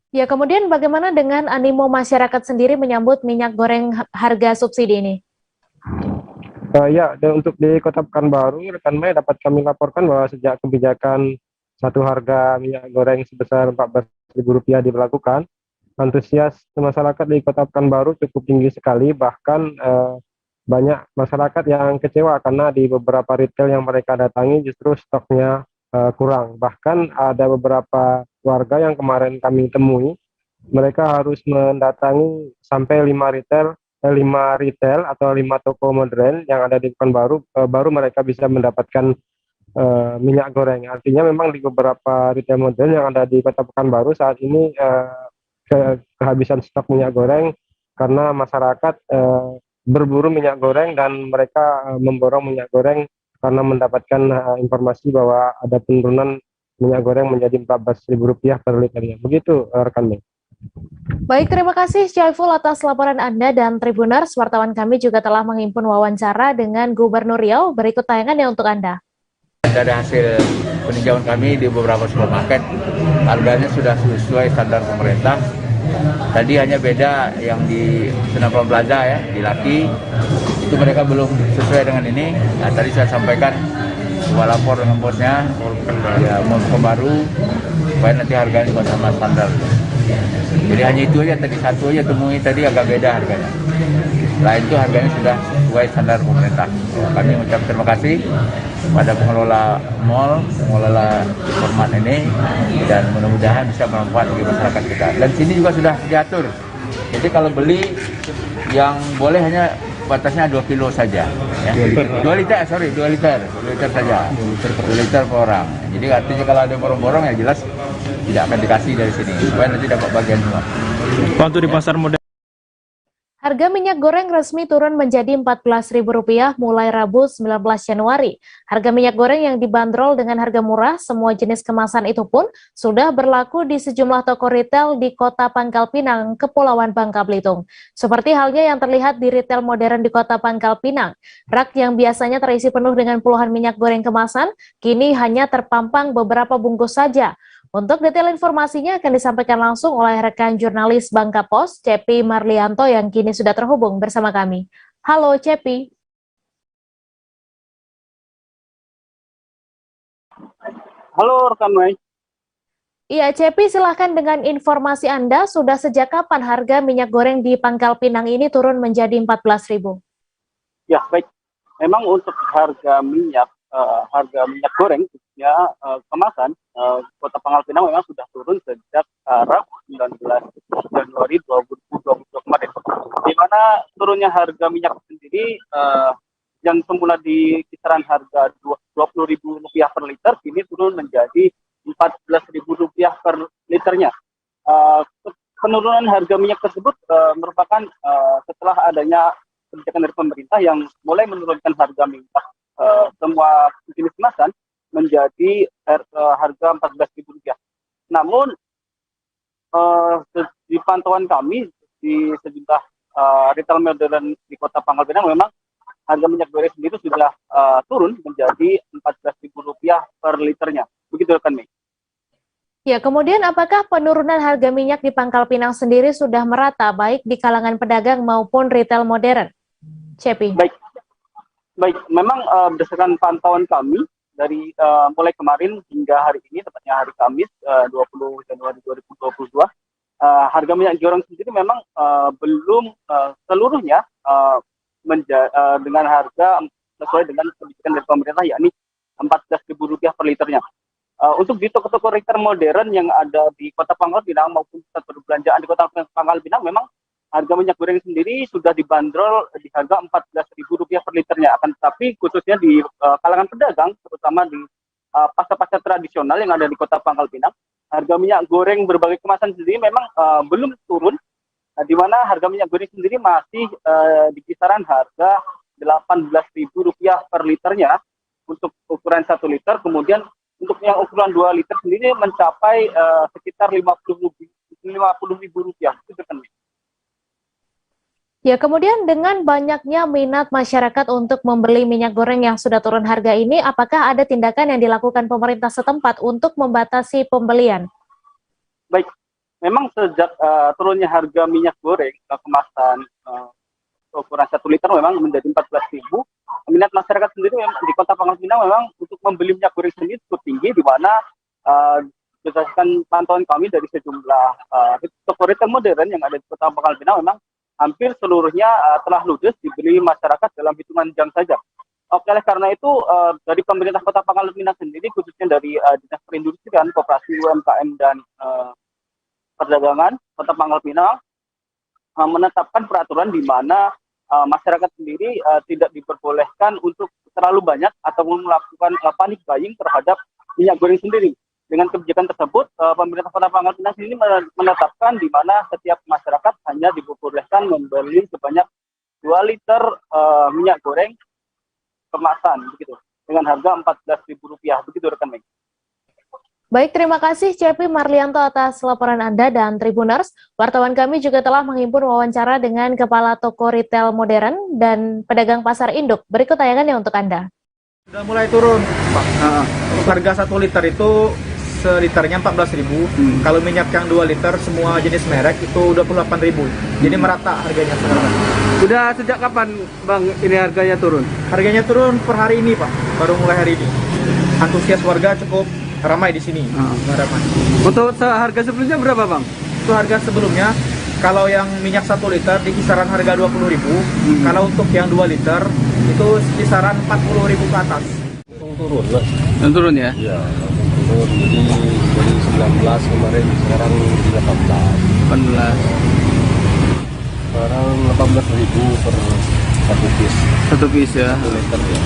Ya, kemudian bagaimana dengan animo masyarakat sendiri menyambut minyak goreng harga subsidi ini? Ya, dan untuk di Kota Pekanbaru, rekan Mei dapat kami laporkan bahwa sejak kebijakan satu harga minyak goreng sebesar Rp14.000 diberlakukan, antusias masyarakat di Kota Pekanbaru cukup tinggi sekali, bahkan banyak masyarakat yang kecewa karena di beberapa retail yang mereka datangi justru stoknya kurang. Bahkan ada beberapa warga yang kemarin kami temui, mereka harus mendatangi sampai 5 retail atau 5 toko modern yang ada di Pekanbaru, baru mereka bisa mendapatkan minyak goreng. Artinya memang di beberapa retail modern yang ada di Kota Pekanbaru saat ini kehabisan stok minyak goreng karena masyarakat berburu minyak goreng dan mereka memborong minyak goreng karena mendapatkan informasi bahwa ada penurunan minyak goreng menjadi Rp14.000 per liternya. Begitu rekan Mei. Baik, terima kasih Syaiful atas laporan Anda, dan Tribuners, wartawan kami juga telah menghimpun wawancara dengan Gubernur Riau. Berikut tayangannya untuk Anda. Dari hasil peninjauan kami di beberapa supermarket, harganya sudah sesuai standar pemerintah. Tadi hanya beda yang di Senapan Plaza ya, di Laki, itu mereka belum sesuai dengan ini. Nah, tadi saya sampaikan, coba lapor dengan bosnya, ya mau baru, supaya nanti harganya juga sama standar. Jadi hanya itu aja, tadi satu aja temui tadi agak beda harganya. Lain itu harganya sudah sesuai standar pemerintah. Ya, kami mengucap terima kasih pada pengelola mall, pengelola format ini, dan mudah-mudahan bisa bermanfaat bagi masyarakat kita. Dan sini juga sudah diatur. Jadi kalau beli yang boleh hanya batasnya 2 kilo saja. Ya. 2 liter saja. 2 liter per orang. Jadi artinya kalau ada borong-borong ya jelas tidak akan dikasih dari sini, supaya nanti dapat bagian semua. Waktu di pasar modern. Harga minyak goreng resmi turun menjadi Rp14.000 mulai Rabu 19 Januari. Harga minyak goreng yang dibanderol dengan harga murah semua jenis kemasan itu pun sudah berlaku di sejumlah toko retail di Kota Pangkal Pinang, Kepulauan Bangka Belitung. Seperti halnya yang terlihat di retail modern di Kota Pangkal Pinang. Rak yang biasanya terisi penuh dengan puluhan minyak goreng kemasan, kini hanya terpampang beberapa bungkus saja. Untuk detail informasinya akan disampaikan langsung oleh rekan jurnalis Bangka Pos, Cepi Marlianto, yang kini sudah terhubung bersama kami. Halo Cepi. Halo rekan Mei. Iya Cepi, silahkan dengan informasi Anda, sudah sejak kapan harga minyak goreng di Pangkal Pinang ini turun menjadi Rp14.000? Ya baik, memang untuk harga minyak goreng khususnya kemasan Kota Pangkal Pinang memang sudah turun sejak Rabu 19 Januari 2022 kemarin. Di mana turunnya harga minyak sendiri yang semula di kisaran harga Rp20.000 per liter kini turun menjadi Rp14.000 per liternya. Penurunan harga minyak tersebut merupakan setelah adanya kebijakan dari pemerintah yang mulai menurunkan harga minyak semua jenis kemasan menjadi harga Rp14.000. Namun di pantauan kami di sejumlah retail modern di Kota Pangkal Pinang memang harga minyak goreng sendiri sudah turun menjadi Rp14.000 per liternya. Begitu rekan Mei. Ya, kemudian apakah penurunan harga minyak di Pangkal Pinang sendiri sudah merata baik di kalangan pedagang maupun retail modern? Cepi. Baik, memang berdasarkan pantauan kami dari mulai kemarin hingga hari ini, tepatnya hari Kamis 20 Januari 2022, harga minyak goreng sendiri memang belum seluruhnya dengan harga sesuai dengan kebijakan dari pemerintah, yakni Rp14.000 per liternya. Untuk di toko-toko retail modern yang ada di Kota Pangkal Pinang maupun pusat perbelanjaan di Kota Pangkal Pinang, memang harga minyak goreng sendiri sudah dibanderol di harga Rp14.000 per liternya. Akan tetapi khususnya di kalangan pedagang, terutama di pasar-pasar tradisional yang ada di Kota Pangkal Pinang, harga minyak goreng berbagai kemasan sendiri memang belum turun, di mana harga minyak goreng sendiri masih di kisaran harga Rp18.000 per liternya untuk ukuran 1 liter. Kemudian untuk yang ukuran 2 liter sendiri mencapai sekitar Rp50.000. Itu kan. Ya, kemudian dengan banyaknya minat masyarakat untuk membeli minyak goreng yang sudah turun harga ini, apakah ada tindakan yang dilakukan pemerintah setempat untuk membatasi pembelian? Baik, memang sejak turunnya harga minyak goreng kemasan ukuran 1 liter memang menjadi 14.000. Minat masyarakat sendiri di Kota Pangkal Pinang memang untuk membeli minyak goreng sendiri cukup tinggi, di mana berdasarkan pantauan kami dari sejumlah toko retail modern yang ada di Kota Pangkal Pinang memang hampir seluruhnya telah ludes dibeli masyarakat dalam hitungan jam saja. Oke, oleh karena itu dari pemerintah Kota Pangkal Pinang sendiri, khususnya dari Dinas Perindustrian, Koperasi UMKM dan Perdagangan Kota Pangkal Pinang menetapkan peraturan di mana masyarakat sendiri tidak diperbolehkan untuk terlalu banyak ataupun melakukan panic buying terhadap minyak goreng sendiri. Dengan kebijakan tersebut, pemerintah Kota Pangkal Pinang sendiri menetapkan di mana setiap masyarakat hanya diperbolehkan membeli sebanyak 2 liter minyak goreng kemasan, begitu, dengan harga Rp14.000, begitu rekan Meg. Baik, terima kasih Cepi Marlianto atas laporan Anda dan Tribuners. Wartawan kami juga telah menghimpun wawancara dengan Kepala Toko Retail Modern dan Pedagang Pasar Induk. Berikut tayangannya untuk Anda. Sudah mulai turun, Pak. Harga 1 liter itu seliternya 14.000. Kalau minyak yang 2 liter semua jenis merek itu 28.000. Jadi merata harganya sekarang. Sudah sejak kapan Bang ini harganya turun? Harganya turun per hari ini, Pak. Baru mulai hari ini. Antusias warga cukup ramai di sini. Ramai. Untuk harga sebelumnya berapa, Bang? Itu harga sebelumnya kalau yang minyak 1 liter di kisaran harga 20.000. Kalau untuk yang 2 liter itu kisaran 40.000 ke atas. Turun lah. Turun ya? Iya, turun. Jadi dari 19 kemarin sekarang 18. Sekarang 18.000 per 1 piece. 1 piece ya. 1 liter ya.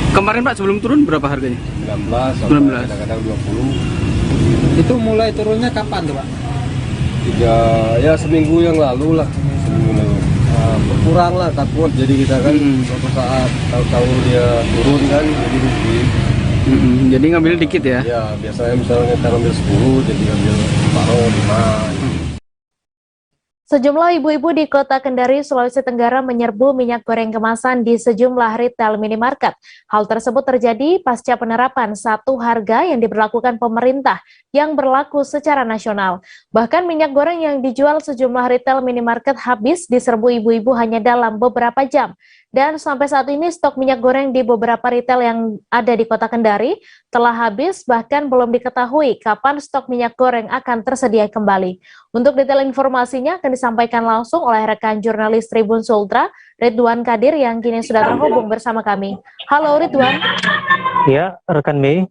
Kemarin Pak sebelum turun berapa harganya? 19, 19. kadang-kadang 20. Itu mulai turunnya kapan tuh Pak? Ya seminggu yang lalu lah. Seminggu lalu. Berkurang lah takut, jadi kita kan suatu saat tahu-tahu dia turun kan, jadi rugi. Jadi ngambil dikit ya? Ya, biasanya misalnya kita ngambil 10, jadi ngambil separuh, 5. Sejumlah ibu-ibu di Kota Kendari, Sulawesi Tenggara menyerbu minyak goreng kemasan di sejumlah retail minimarket. Hal tersebut terjadi pasca penerapan satu harga yang diberlakukan pemerintah yang berlaku secara nasional. Bahkan minyak goreng yang dijual sejumlah retail minimarket habis diserbu ibu-ibu hanya dalam beberapa jam. Dan sampai saat ini stok minyak goreng di beberapa retail yang ada di Kota Kendari telah habis, bahkan belum diketahui kapan stok minyak goreng akan tersedia kembali. Untuk detail informasinya akan disampaikan langsung oleh rekan jurnalis Tribun Sultra, Ridwan Kadir, yang kini sudah terhubung bersama kami. Halo Ridwan. Ya, rekan Mei.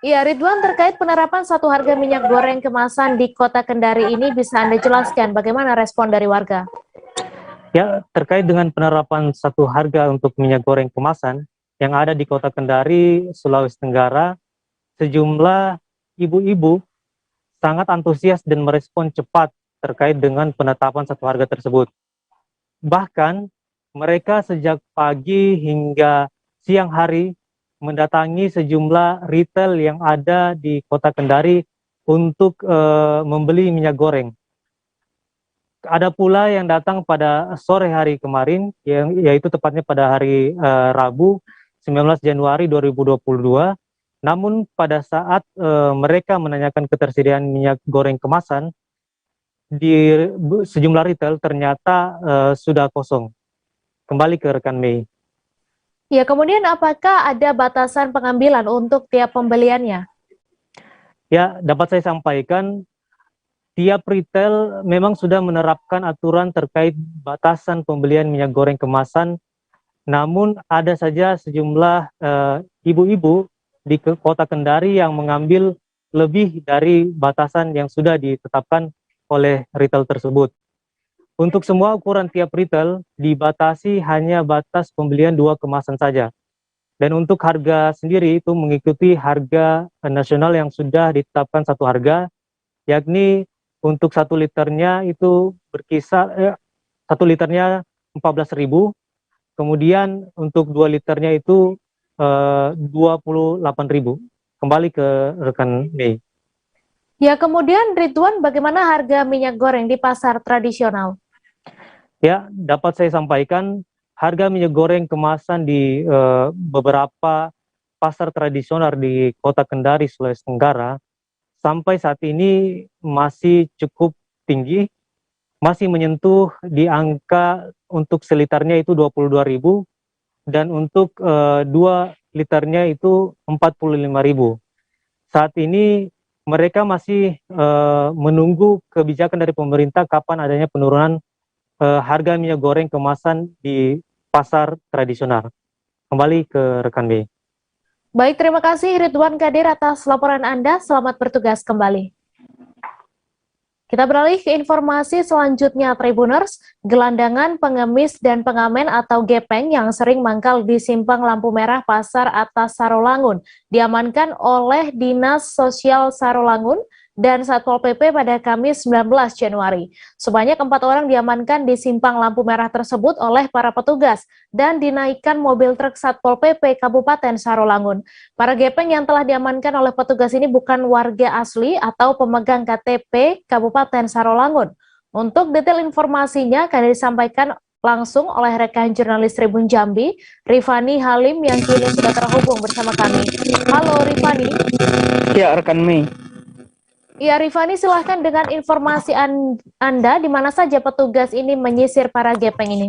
Ya, Ridwan, terkait penerapan satu harga minyak goreng kemasan di Kota Kendari ini, bisa Anda jelaskan bagaimana respon dari warga? Ya, terkait dengan penerapan satu harga untuk minyak goreng kemasan yang ada di Kota Kendari, Sulawesi Tenggara, sejumlah ibu-ibu sangat antusias dan merespon cepat terkait dengan penetapan satu harga tersebut. Bahkan, mereka sejak pagi hingga siang hari mendatangi sejumlah retail yang ada di Kota Kendari untuk membeli minyak goreng. Ada pula yang datang pada sore hari kemarin, yaitu tepatnya pada hari Rabu 19 Januari 2022. Namun pada saat mereka menanyakan ketersediaan minyak goreng kemasan di sejumlah retail ternyata sudah kosong. Kembali ke rekan Mei. Ya, kemudian apakah ada batasan pengambilan untuk tiap pembeliannya? Ya, dapat saya sampaikan, tiap retail memang sudah menerapkan aturan terkait batasan pembelian minyak goreng kemasan, namun ada saja sejumlah ibu-ibu di Kota Kendari yang mengambil lebih dari batasan yang sudah ditetapkan oleh retail tersebut. Untuk semua ukuran tiap retail dibatasi hanya batas pembelian 2 kemasan saja. Dan untuk harga sendiri itu mengikuti harga nasional yang sudah ditetapkan satu harga, yakni untuk 1 liternya itu berkisar 1 liternya 14.000, kemudian untuk 2 liternya itu 28.000. Kembali ke rekan Mei. Ya, kemudian Ridwan, bagaimana harga minyak goreng di pasar tradisional? Ya, dapat saya sampaikan harga minyak goreng kemasan di beberapa pasar tradisional di Kota Kendari, Sulawesi Tenggara sampai saat ini masih cukup tinggi, masih menyentuh di angka untuk seliternya itu 22.000 dan untuk 2 liternya itu 45.000. Saat ini mereka masih menunggu kebijakan dari pemerintah kapan adanya penurunan harga minyak goreng kemasan di pasar tradisional. Kembali ke rekan B. Baik, terima kasih Ridwan Kadir atas laporan Anda. Selamat bertugas kembali. Kita beralih ke informasi selanjutnya, Tribuners. Gelandangan, pengemis, dan pengamen atau gepeng yang sering mangkal di Simpang Lampu Merah Pasar Atas Sarolangun diamankan oleh Dinas Sosial Sarolangun dan Satpol PP pada Kamis 19 Januari. Sebanyak 4 orang diamankan di Simpang Lampu Merah tersebut oleh para petugas dan dinaikkan mobil truk Satpol PP Kabupaten Sarolangun. Para gepeng yang telah diamankan oleh petugas ini bukan warga asli atau pemegang KTP Kabupaten Sarolangun. Untuk detail informasinya akan disampaikan langsung oleh rekan jurnalis Tribun Jambi, Rifani Halim yang kini sudah terhubung bersama kami. Halo Rifani. Ya, rekan Mei. Ya, Rifani, silahkan dengan informasi Anda, di mana saja petugas ini menyisir para gepeng ini?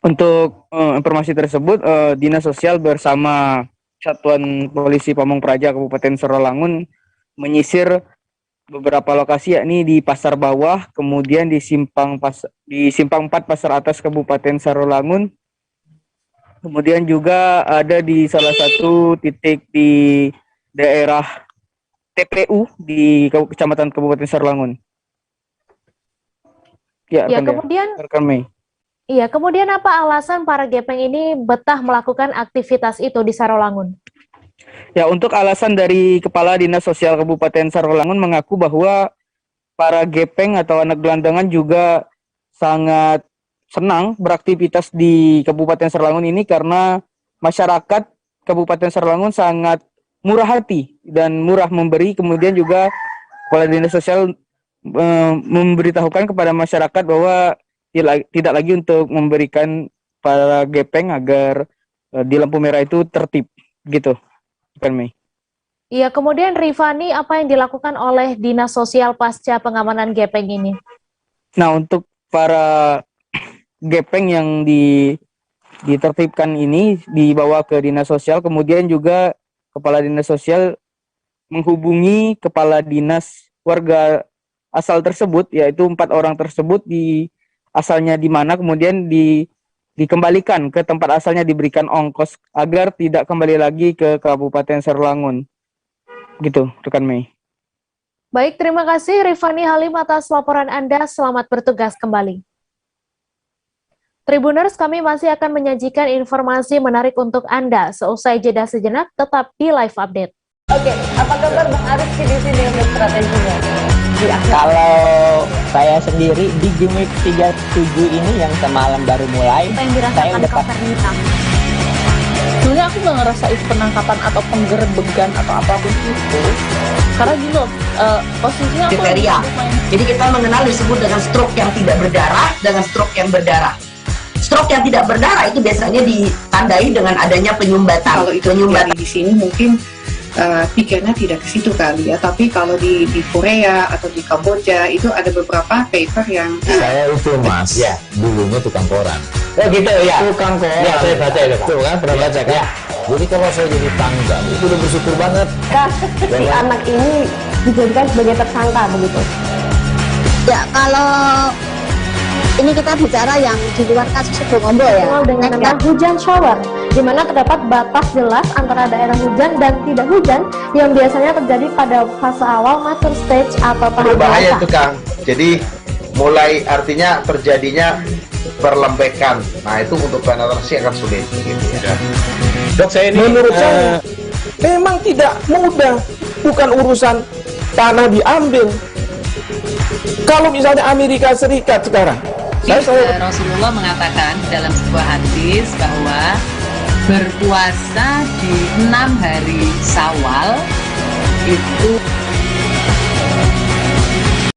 Untuk informasi tersebut, Dinas Sosial bersama Satuan Polisi Pamong Praja Kabupaten Sarolangun menyisir beberapa lokasi, yakni di Pasar Bawah, kemudian di Simpang 4 Pasar Atas Kabupaten Sarolangun, kemudian juga ada di salah satu titik di daerah TPU di Kecamatan Kabupaten Sarolangun. Ya, kemudian rekan Mei. Iya, kemudian apa alasan para gepeng ini betah melakukan aktivitas itu di Sarolangun? Ya, untuk alasan dari Kepala Dinas Sosial Kabupaten Sarolangun mengaku bahwa para gepeng atau anak gelandangan juga sangat senang beraktivitas di Kabupaten Sarolangun ini karena masyarakat Kabupaten Sarolangun sangat murah hati dan murah memberi. Kemudian juga Kepala Dinas Sosial memberitahukan kepada masyarakat bahwa tidak lagi untuk memberikan para gepeng agar di lampu merah itu tertib, gitu, kan Mei. Iya, kemudian Rifani, apa yang dilakukan oleh Dinas Sosial pasca pengamanan gepeng ini? Nah, untuk para gepeng yang ditertibkan ini dibawa ke Dinas Sosial, kemudian juga Kepala Dinas Sosial menghubungi Kepala Dinas warga asal tersebut, yaitu 4 orang tersebut asalnya di mana, kemudian dikembalikan ke tempat asalnya, diberikan ongkos agar tidak kembali lagi ke Kabupaten Sarolangun. Gitu, rekan Mei. Baik, terima kasih Rifani Halim atas laporan Anda. Selamat bertugas kembali. Tribuners, kami masih akan menyajikan informasi menarik untuk Anda. Seusai jeda sejenak, tetap di Live Update. Oke, apa kabar Bang Arif di sini untuk strateginya? Kalau saya sendiri di gimmick 37 ini yang semalam baru mulai, saya udah pasti. Sebenarnya aku nggak ngerasa itu penangkapan atau penggerbegan atau apapun itu. Karena gini loh, posisinya aku kriteria. Jadi kita mengenal disebut dengan stroke yang tidak berdarah dengan stroke yang berdarah. Stroke yang tidak berdarah itu biasanya ditandai dengan adanya penyumbatan. Kalau itu terjadi di sini mungkin pikirnya tidak ke situ kali ya. Tapi kalau di Korea atau di Kamboja itu ada beberapa paper yang saya itu Mas, ya dulunya tukang koran. Gitu ya. Tukang koran. Ya, saya baca itu, Pak. Tuh kan, pernah baca kan? Ya. Jadi kalau saya jadi tangga, itu udah bersyukur banget. Si anak ini dijadikan sebagai tersangka begitu. Ya, kalau ini kita bicara yang di luar kasus Subrombo ya. Dengan nama hujan shower, di mana terdapat batas jelas antara daerah hujan dan tidak hujan yang biasanya terjadi pada fase awal mature stage atau tahap bahaya dewasa. itu Kang. Jadi mulai artinya terjadinya perlembekan. Nah itu untuk penetrasi akan sulit. Gitu, ya. Dok, saya ini menurut saya memang tidak mudah, bukan urusan tanah diambil. Kalau misalnya Amerika Serikat sekarang, Rasulullah mengatakan dalam sebuah hadis bahwa berpuasa di 6 hari Syawal itu.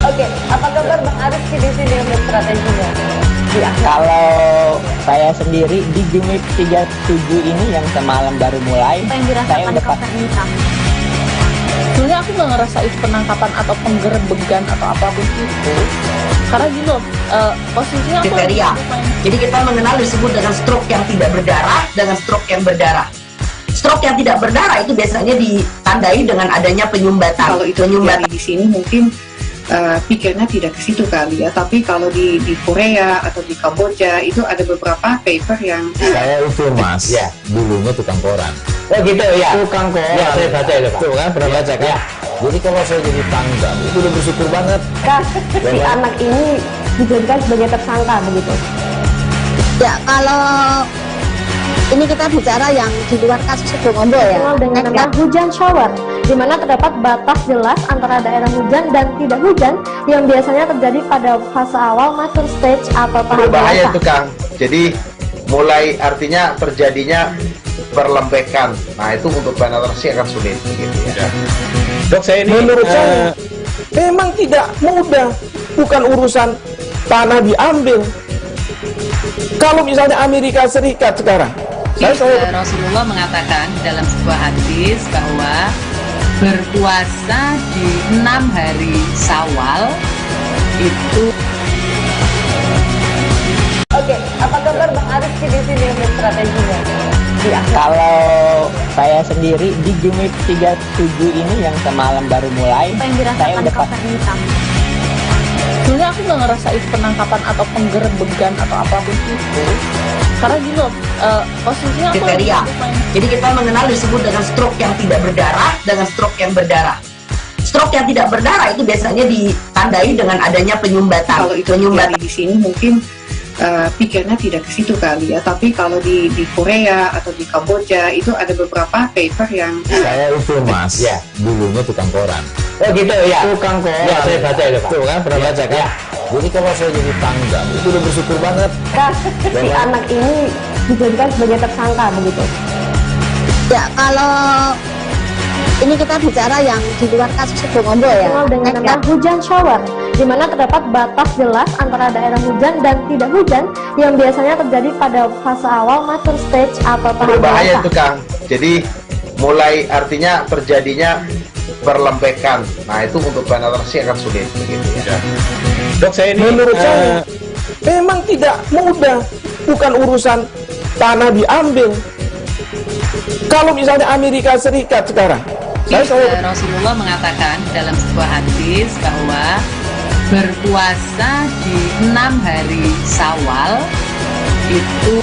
Oke, apa kabar Bang Arif di sini untuk strateginya? Kalau saya sendiri di gimmick 37 ini yang semalam baru mulai, saya udah pasti. sebenarnya aku nggak ngerasa itu penangkapan atau penggerebegan atau apapun itu, karena gini loh, posisinya aku kriteria. Jadi kita mengenal disebut dengan stroke yang tidak berdarah dengan stroke yang berdarah. Stroke yang tidak berdarah itu biasanya ditandai dengan adanya penyumbatan. Kalau itu terjadi di sini mungkin pikirnya tidak ke situ kali ya, tapi kalau di Korea atau di Kamboja itu ada beberapa paper yang Saya itu Mas, ya, dulunya tukang koran. Oh gitu ya. Tukang koran. Ya, saya baca itu Pak. Tuh kan, pernah baca kan? Ya. Jadi kalau saya jadi tanggal, itu udah bersyukur banget. Si anak ini dijadikan sebagai tersangka begitu. Ya, kalau ini kita bicara yang di luar kasus Situbondo ya. Dikenal dengan nama hujan shower, di mana terdapat batas jelas antara daerah hujan dan tidak hujan yang biasanya terjadi pada fase awal mature stage atau tahap Berbahaya dewasa. itu Kang. Jadi mulai artinya terjadinya perlembekan. Nah itu untuk penetrasi akan sulit. Gitu ya. Dok, saya ini menurut saya memang tidak mudah, bukan urusan tanah diambil. Kalau misalnya Amerika Serikat sekarang, Rasulullah mengatakan dalam sebuah hadis bahwa berpuasa di 6 hari Syawal itu. Oke, apa kabar Bang Aris di sini untuk strateginya? Kalau saya sendiri di Gimik 37 ini yang semalam baru mulai, saya udah hitam. Sebenarnya aku nggak ngerasa itu penangkapan atau penggerebegan atau apapun itu, karena gini loh, posisinya aku kriteria. Jadi kita mengenal disebut dengan stroke yang tidak berdarah dengan stroke yang berdarah. Stroke yang tidak berdarah itu biasanya ditandai dengan adanya penyumbatan. Kalau itu terjadi di sini mungkin pikirnya tidak ke situ kali ya, tapi kalau di Korea atau di Kamboja itu ada beberapa paper yang Saya itu Mas, ya, dulunya tukang koran. Oh gitu ya. Tukang koran. Ya, saya baca itu Pak. Tuh kan, pernah baca kan? Ya. Jadi kalau saya jadi tanggal, itu udah bersyukur banget. Si anak ini dijadikan sebagai tersangka begitu. Ya, kalau ini kita bicara yang di luar kasus Situbondo ya. Dikenal dengan nama hujan shower, di mana terdapat batas jelas antara daerah hujan dan tidak hujan yang biasanya terjadi pada fase awal mature stage atau tahap Berbahaya dewasa. itu Kang. Jadi mulai artinya terjadinya perlembekan. Nah itu untuk penetrasi akan sulit. Gitu ya. Dok, saya ini menurut saya memang tidak mudah, bukan urusan tanah diambil. Kalau misalnya Amerika Serikat sekarang, Rasulullah mengatakan dalam sebuah hadis bahwa berpuasa di 6 hari Syawal itu.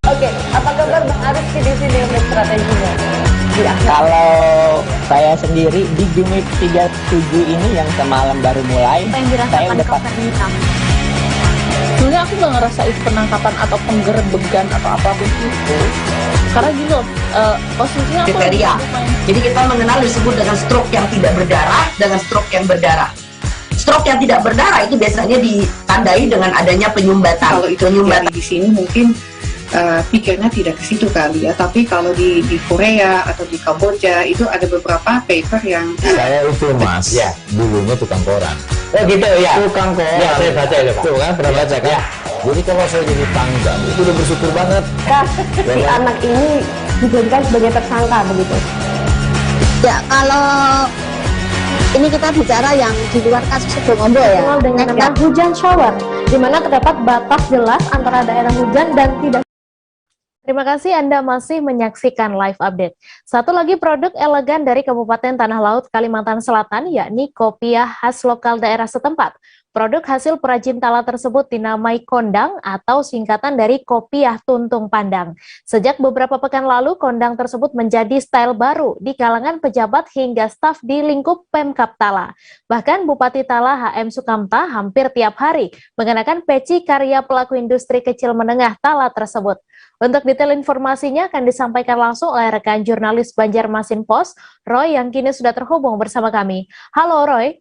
Oke, apa kabar Bang Aris di sini untuk strateginya? Kalau saya sendiri di Gimik 37 ini yang semalam baru mulai, saya udah hitam. Sebenarnya aku nggak ngerasa itu penangkapan atau penggerebegan atau apapun itu, karena gini loh, posisinya aku kriteria. Jadi kita mengenal disebut dengan stroke yang tidak berdarah dengan stroke yang berdarah. Stroke yang tidak berdarah itu biasanya ditandai dengan adanya penyumbatan. Kalau itu terjadi di sini mungkin pikirnya tidak ke situ kali ya, tapi kalau di Korea atau di Kamboja itu ada beberapa paper yang Saya itu Mas, ya, dulunya tukang koran. Oh gitu ya. Tukang koran. Ya, saya baca itu Pak. Tuh kan, pernah baca kan? Ya. Jadi kalau saya jadi tanggal, itu udah bersyukur banget. Si anak ini dijadikan sebagai tersangka begitu. Ya, kalau ini kita bicara yang di luar kasus Situbondo ya. Dikenal dengan nama hujan shower, di mana terdapat batas jelas antara daerah hujan dan tidak. Terima kasih Anda masih menyaksikan live update. Satu lagi produk elegan dari Kabupaten Tanah Laut, Kalimantan Selatan, yakni kopiah khas lokal daerah setempat. Produk hasil perajin Tala tersebut dinamai kondang atau singkatan dari kopiah tuntung pandang. Sejak beberapa pekan lalu, kondang tersebut menjadi style baru di kalangan pejabat hingga staf di lingkup Pemkab Tala. Bahkan Bupati Tala HM Sukamta hampir tiap hari mengenakan peci karya pelaku industri kecil menengah Tala tersebut. Untuk detail informasinya akan disampaikan langsung oleh rekan jurnalis Banjarmasin Post, Roy, yang kini sudah terhubung bersama kami. Halo Roy.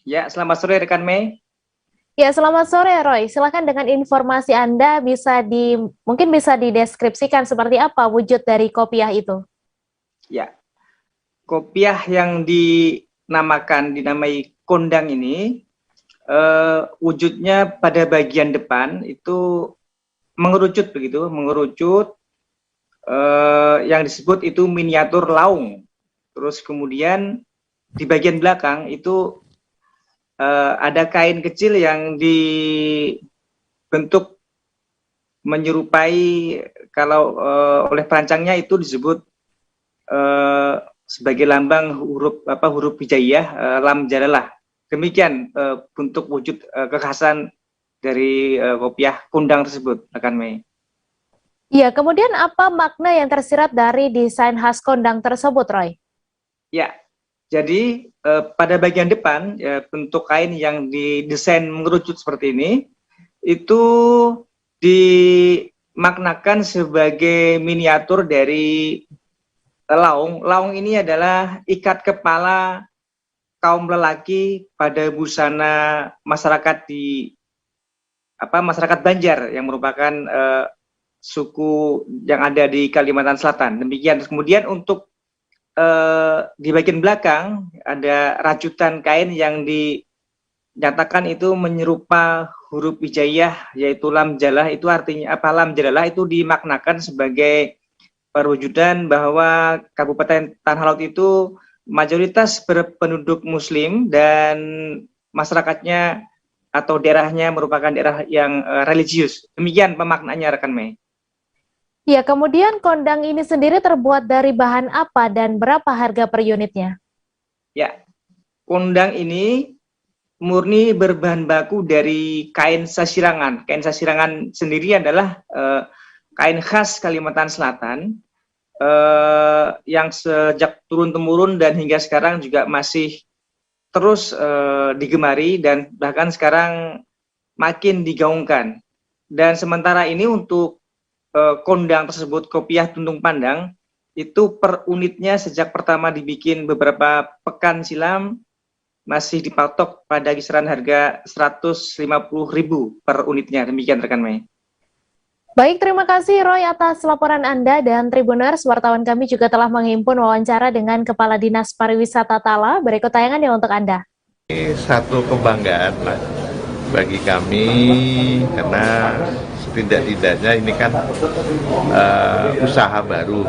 Ya, selamat sore rekan Mei. Ya, selamat sore Roy. Silakan dengan informasi Anda mungkin bisa dideskripsikan seperti apa wujud dari kopiah itu. Ya, kopiah yang dinamai kondang ini wujudnya pada bagian depan itu mengerucut begitu, mengerucut yang disebut itu miniatur laung. Terus kemudian di bagian belakang itu ada kain kecil yang dibentuk menyerupai, kalau oleh perancangnya itu disebut sebagai lambang huruf hijaiyah, lam jalalah. Demikian bentuk wujud kekhasan dari kopiah kondang tersebut, rekan Mei. Iya, kemudian apa makna yang tersirat dari desain khas kondang tersebut, Roy? Ya, jadi pada bagian depan bentuk kain yang didesain mengerucut seperti ini itu dimaknakan sebagai miniatur dari laung. Laung ini adalah ikat kepala kaum lelaki pada busana masyarakat masyarakat Banjar yang merupakan suku yang ada di Kalimantan Selatan. Demikian. Kemudian untuk di bagian belakang ada rajutan kain yang dinyatakan itu menyerupa huruf hijaiyah, yaitu lam jalah. Itu artinya apa? Lam jalalah itu dimaknakan sebagai perwujudan bahwa Kabupaten Tanah Laut itu mayoritas berpenduduk Muslim dan masyarakatnya atau daerahnya merupakan daerah yang religius. Demikian pemaknaannya, rekan Mei. Ya, kemudian kondang ini sendiri terbuat dari bahan apa dan berapa harga per unitnya? Ya, kondang ini murni berbahan baku dari kain sasirangan. Kain sasirangan sendiri adalah kain khas Kalimantan Selatan yang sejak turun-temurun dan hingga sekarang juga masih terus digemari dan bahkan sekarang makin digaungkan. Dan sementara ini untuk kondang tersebut, kopiah tuntung pandang, itu per unitnya sejak pertama dibikin beberapa pekan silam masih dipatok pada kisaran harga 150.000 per unitnya. Demikian, rekan Mei. Baik, terima kasih Roy atas laporan Anda, dan Tribuners, wartawan kami juga telah menghimpun wawancara dengan Kepala Dinas Pariwisata Tala. Berikut tayangannya untuk Anda. Ini satu kebanggaan lah bagi kami, karena setidak-tidaknya ini kan usaha baru,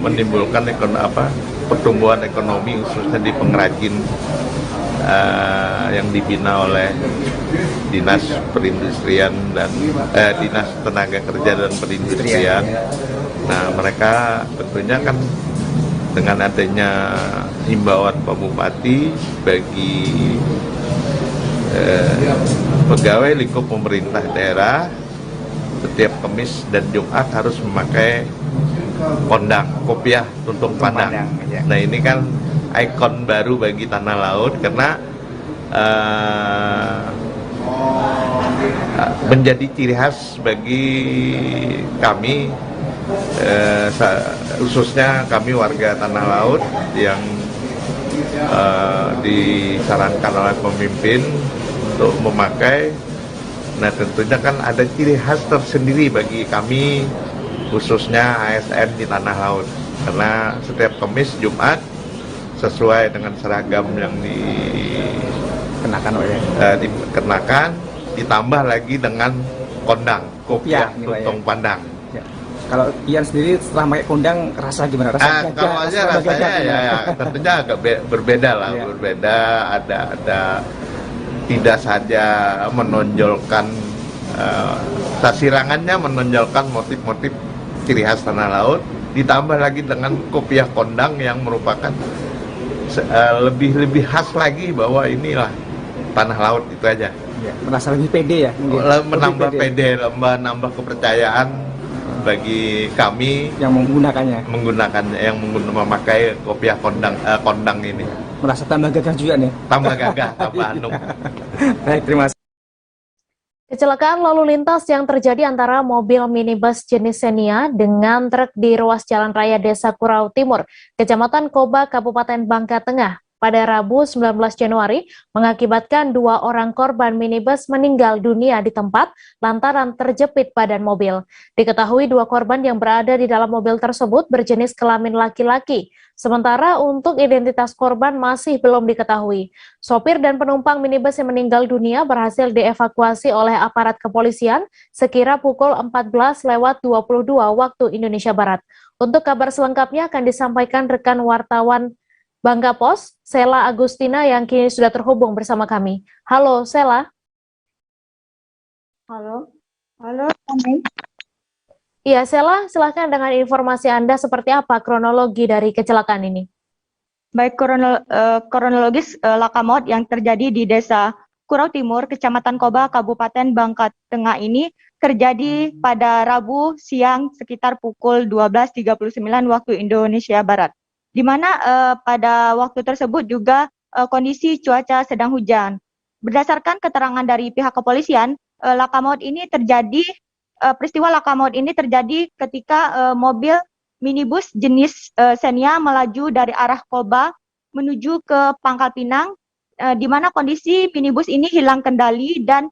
menimbulkan pertumbuhan ekonomi khususnya di pengrajin yang dibina oleh Dinas Perindustrian dan Dinas Tenaga Kerja dan Perindustrian. Nah, mereka tentunya kan dengan adanya himbauan Pak Bupati bagi pegawai lingkup pemerintah daerah setiap Kamis dan Jumat harus memakai kondang, kopiah tuntung pandang. Nah, ini kan ikon baru bagi Tanah Laut karena menjadi ciri khas bagi kami, khususnya kami warga Tanah Laut yang disarankan oleh pemimpin untuk memakai. Nah, tentunya kan ada ciri khas tersendiri bagi kami, khususnya ASN di Tanah Laut, karena setiap Kamis Jumat sesuai dengan seragam yang dikenakan, ditambah lagi dengan kondang, kopiah tuntung pandang. Kalau Ian sendiri setelah pakai kondang rasa gimana? Kalau aja rasanya ya tentunya agak berbeda lah, berbeda. Ada tidak saja menonjolkan sasirangannya, menonjolkan motif-motif ciri khas Tanah Laut, ditambah lagi dengan kopiah kondang yang merupakan lebih khas lagi bahwa inilah Tanah Laut, itu aja. Ya, merasa lebih pede ya? Menambah pede, menambah kepercayaan bagi kami yang menggunakannya, yang memakai kopiah kondang ini. Merasa tambah gagah juga nih? Tambah gagah, tambah anu. Baik, terima kasih. Kecelakaan lalu lintas yang terjadi antara mobil minibus jenis Xenia dengan truk di ruas Jalan Raya Desa Kurau Timur, Kecamatan Koba, Kabupaten Bangka Tengah, pada Rabu 19 Januari mengakibatkan 2 orang korban minibus meninggal dunia di tempat lantaran terjepit badan mobil. Diketahui 2 korban yang berada di dalam mobil tersebut berjenis kelamin laki-laki. Sementara untuk identitas korban masih belum diketahui. Sopir dan penumpang minibus yang meninggal dunia berhasil dievakuasi oleh aparat kepolisian sekira pukul 14.22 waktu Indonesia Barat. Untuk kabar selengkapnya akan disampaikan rekan wartawan Bangka Pos, Sela Agustina yang kini sudah terhubung bersama kami. Halo, Sela. Halo, Kami. Iya, Sela, silahkan dengan informasi Anda seperti apa kronologi dari kecelakaan ini. Baik, kronologis laka maut yang terjadi di Desa Kurau Timur, Kecamatan Koba, Kabupaten Bangka Tengah ini terjadi pada Rabu siang sekitar pukul 12.39 waktu Indonesia Barat. Di mana pada waktu tersebut juga kondisi cuaca sedang hujan. Berdasarkan keterangan dari pihak kepolisian, peristiwa laka maut ini terjadi ketika mobil minibus jenis Xenia melaju dari arah Koba menuju ke Pangkal Pinang, di mana kondisi minibus ini hilang kendali dan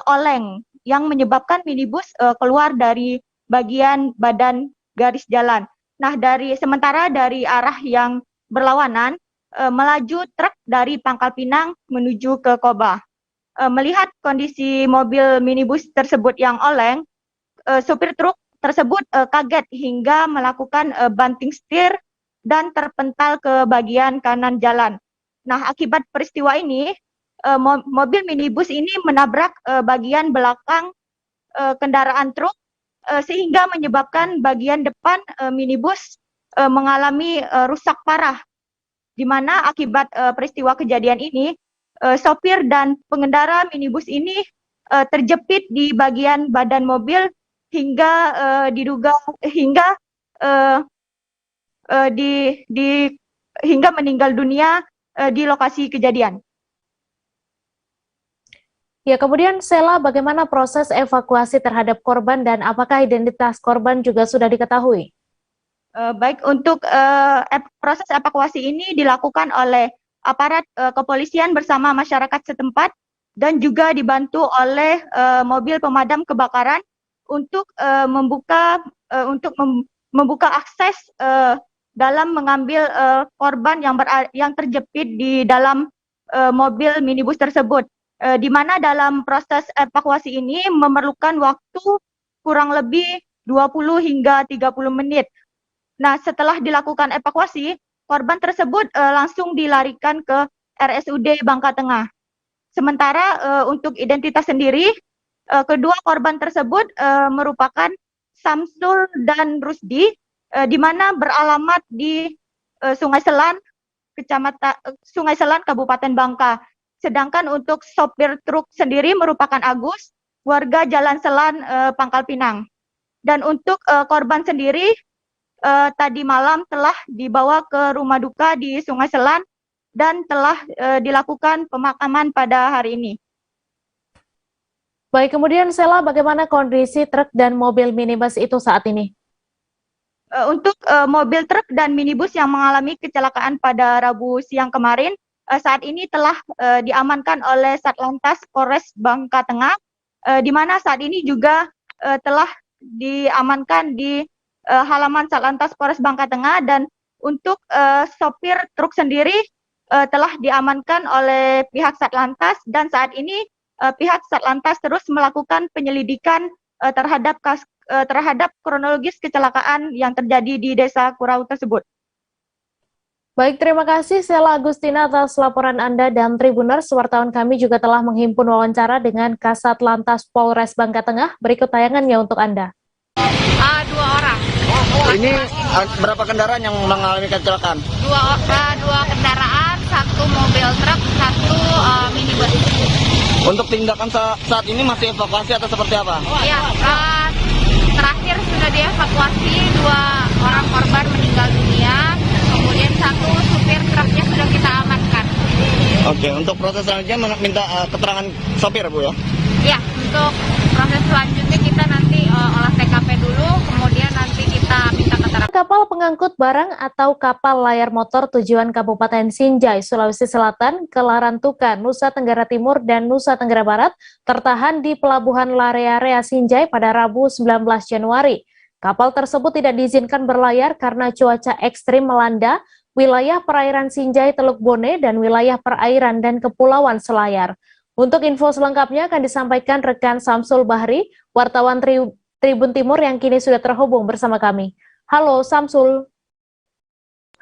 oleng yang menyebabkan minibus keluar dari bagian badan garis jalan. Nah, sementara dari arah yang berlawanan melaju truk dari Pangkal Pinang menuju ke Koba. Melihat kondisi mobil minibus tersebut yang oleng, sopir truk tersebut kaget hingga melakukan banting setir dan terpental ke bagian kanan jalan. Nah, akibat peristiwa ini, mobil minibus ini menabrak bagian belakang kendaraan truk sehingga menyebabkan bagian depan minibus mengalami rusak parah. Di mana akibat peristiwa kejadian ini, sopir dan pengendara minibus ini terjepit di bagian badan mobil hingga hingga meninggal dunia di lokasi kejadian. Ya, kemudian Sela, bagaimana proses evakuasi terhadap korban dan apakah identitas korban juga sudah diketahui? Baik, untuk proses evakuasi ini dilakukan oleh aparat kepolisian bersama masyarakat setempat dan juga dibantu oleh mobil pemadam kebakaran untuk membuka akses dalam mengambil korban yang terjepit di dalam mobil minibus tersebut. Di mana dalam proses evakuasi ini memerlukan waktu kurang lebih 20 hingga 30 menit. Nah, setelah dilakukan evakuasi, korban tersebut langsung dilarikan ke RSUD Bangka Tengah. Sementara untuk identitas sendiri, kedua korban tersebut merupakan Samsul dan Rusdi, di mana beralamat di Sungai Selan, Kabupaten Bangka. Sedangkan untuk sopir truk sendiri merupakan Agus, warga Jalan Selan, Pangkal Pinang. Dan untuk korban sendiri, tadi malam telah dibawa ke rumah duka di Sungai Selan dan telah dilakukan pemakaman pada hari ini. Baik, kemudian Sela, bagaimana kondisi truk dan mobil minibus itu saat ini? Untuk mobil truk dan minibus yang mengalami kecelakaan pada Rabu siang kemarin, saat ini telah diamankan oleh Satlantas Polres Bangka Tengah, di mana saat ini juga telah diamankan di halaman Satlantas Polres Bangka Tengah, dan untuk sopir truk sendiri telah diamankan oleh pihak Satlantas, dan saat ini pihak Satlantas terus melakukan penyelidikan terhadap kronologis kecelakaan yang terjadi di Desa Kurau tersebut. Baik, terima kasih Sela Agustina atas laporan Anda, dan Tribuners, wartawan kami juga telah menghimpun wawancara dengan Kasat Lantas Polres Bangka Tengah. Berikut tayangannya untuk Anda. 2 orang. Ini berapa kendaraan yang mengalami kecelakaan? 2 kendaraan, 1 mobil truk, 1 minibus. Untuk tindakan saat ini masih evakuasi atau seperti apa? Ya, terakhir sudah dievakuasi 2 orang korban meninggal dunia. Kemudian 1 supir truknya sudah kita amankan. Oke, untuk proses selanjutnya minta keterangan sopir, Bu, ya? Ya, untuk proses selanjutnya kita nanti olah TKP dulu, kemudian nanti kita minta keterangan antara kapal pengangkut barang atau kapal layar motor tujuan Kabupaten Sinjai, Sulawesi Selatan, Kelarantuka, Nusa Tenggara Timur, dan Nusa Tenggara Barat tertahan di Pelabuhan Larearea Sinjai pada Rabu 19 Januari. Kapal tersebut tidak diizinkan berlayar karena cuaca ekstrim melanda wilayah perairan Sinjai, Teluk Bone, dan wilayah perairan dan kepulauan Selayar. Untuk info selengkapnya akan disampaikan rekan Samsul Bahri, wartawan Tribun Timur yang kini sudah terhubung bersama kami. Halo Samsul.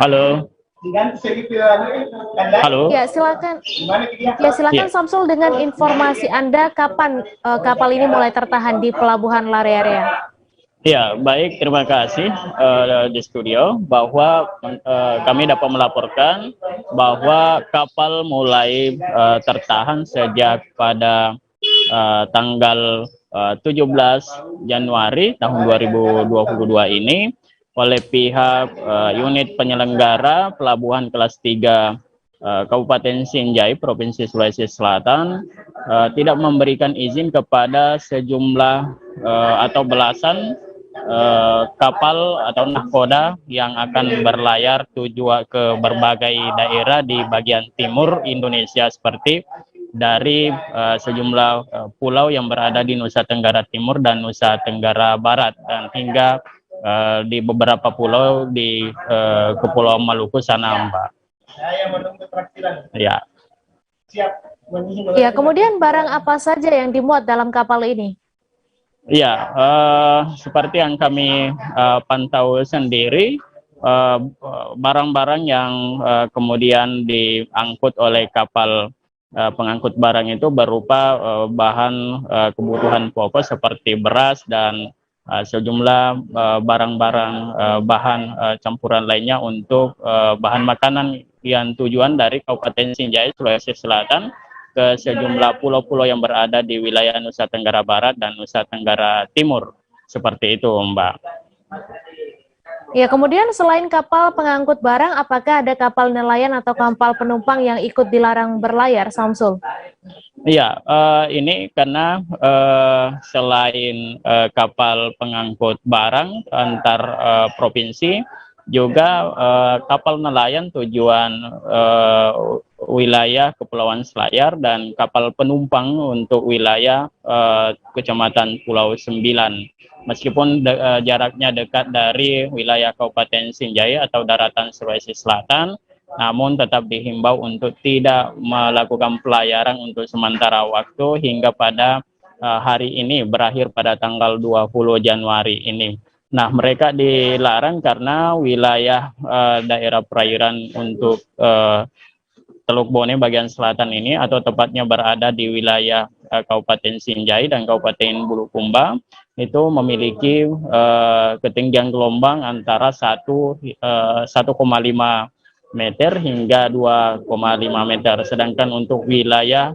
Halo. Halo. Ya silakan. Ya silakan Samsul dengan informasi Anda kapan kapal ini mulai tertahan di Pelabuhan Larearea. Ya, baik, terima kasih di studio bahwa kami dapat melaporkan bahwa kapal mulai tertahan sejak pada tanggal 17 Januari tahun 2022 ini oleh pihak unit penyelenggara pelabuhan kelas 3 Kabupaten Sinjai, Provinsi Sulawesi Selatan tidak memberikan izin kepada sejumlah atau belasan kapal atau nahkoda yang akan berlayar tujuan ke berbagai daerah di bagian timur Indonesia seperti dari sejumlah pulau yang berada di Nusa Tenggara Timur dan Nusa Tenggara Barat dan hingga di beberapa pulau di Kepulauan Maluku sana, Mbak. Ya. Ya, kemudian barang apa saja yang dimuat dalam kapal ini? Ya, seperti yang kami pantau sendiri, barang-barang yang kemudian diangkut oleh kapal pengangkut barang itu berupa bahan kebutuhan pokok seperti beras dan sejumlah barang-barang bahan campuran lainnya untuk bahan makanan yang tujuan dari Kabupaten Sinjai, Sulawesi Selatan ke sejumlah pulau-pulau yang berada di wilayah Nusa Tenggara Barat dan Nusa Tenggara Timur. Seperti itu, Mbak. Ya, kemudian selain kapal pengangkut barang, apakah ada kapal nelayan atau kapal penumpang yang ikut dilarang berlayar, Samsul? Iya, ini karena selain kapal pengangkut barang antar provinsi, juga kapal nelayan tujuan wilayah Kepulauan Selayar dan kapal penumpang untuk wilayah Kecamatan Pulau Sembilan. Meskipun jaraknya dekat dari wilayah Kabupaten Sinjai atau daratan Sulawesi Selatan, namun tetap dihimbau untuk tidak melakukan pelayaran untuk sementara waktu hingga pada hari ini, berakhir pada tanggal 20 Januari ini. Nah, mereka dilarang karena wilayah daerah perairan untuk Teluk Bone bagian selatan ini, atau tepatnya berada di wilayah Kabupaten Sinjai dan Kabupaten Bulukumba, itu memiliki ketinggian gelombang antara 1,5 meter hingga 2,5 meter. Sedangkan untuk wilayah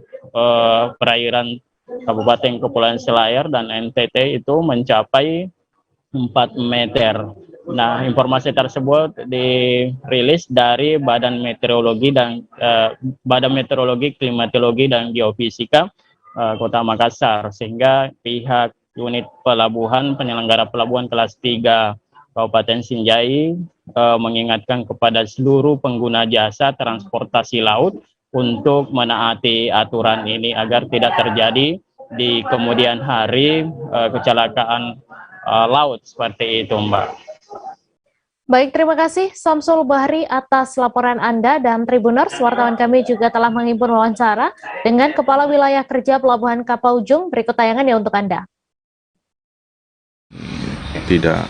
perairan Kabupaten Kepulauan Selayar dan NTT itu mencapai 4 meter. Nah, informasi tersebut dirilis dari Badan Meteorologi dan Badan Meteorologi, Klimatologi dan Geofisika Kota Makassar, sehingga pihak unit pelabuhan penyelenggara pelabuhan kelas 3 Kabupaten Sinjai mengingatkan kepada seluruh pengguna jasa transportasi laut untuk menaati aturan ini agar tidak terjadi di kemudian hari kecelakaan laut seperti itu, Mbak. Baik, terima kasih Samsul Bahri atas laporan Anda, dan Tribuners, wartawan kami juga telah menghimpun wawancara dengan Kepala Wilayah Kerja Pelabuhan Kapaujung. Berikut tayangannya untuk Anda. Tidak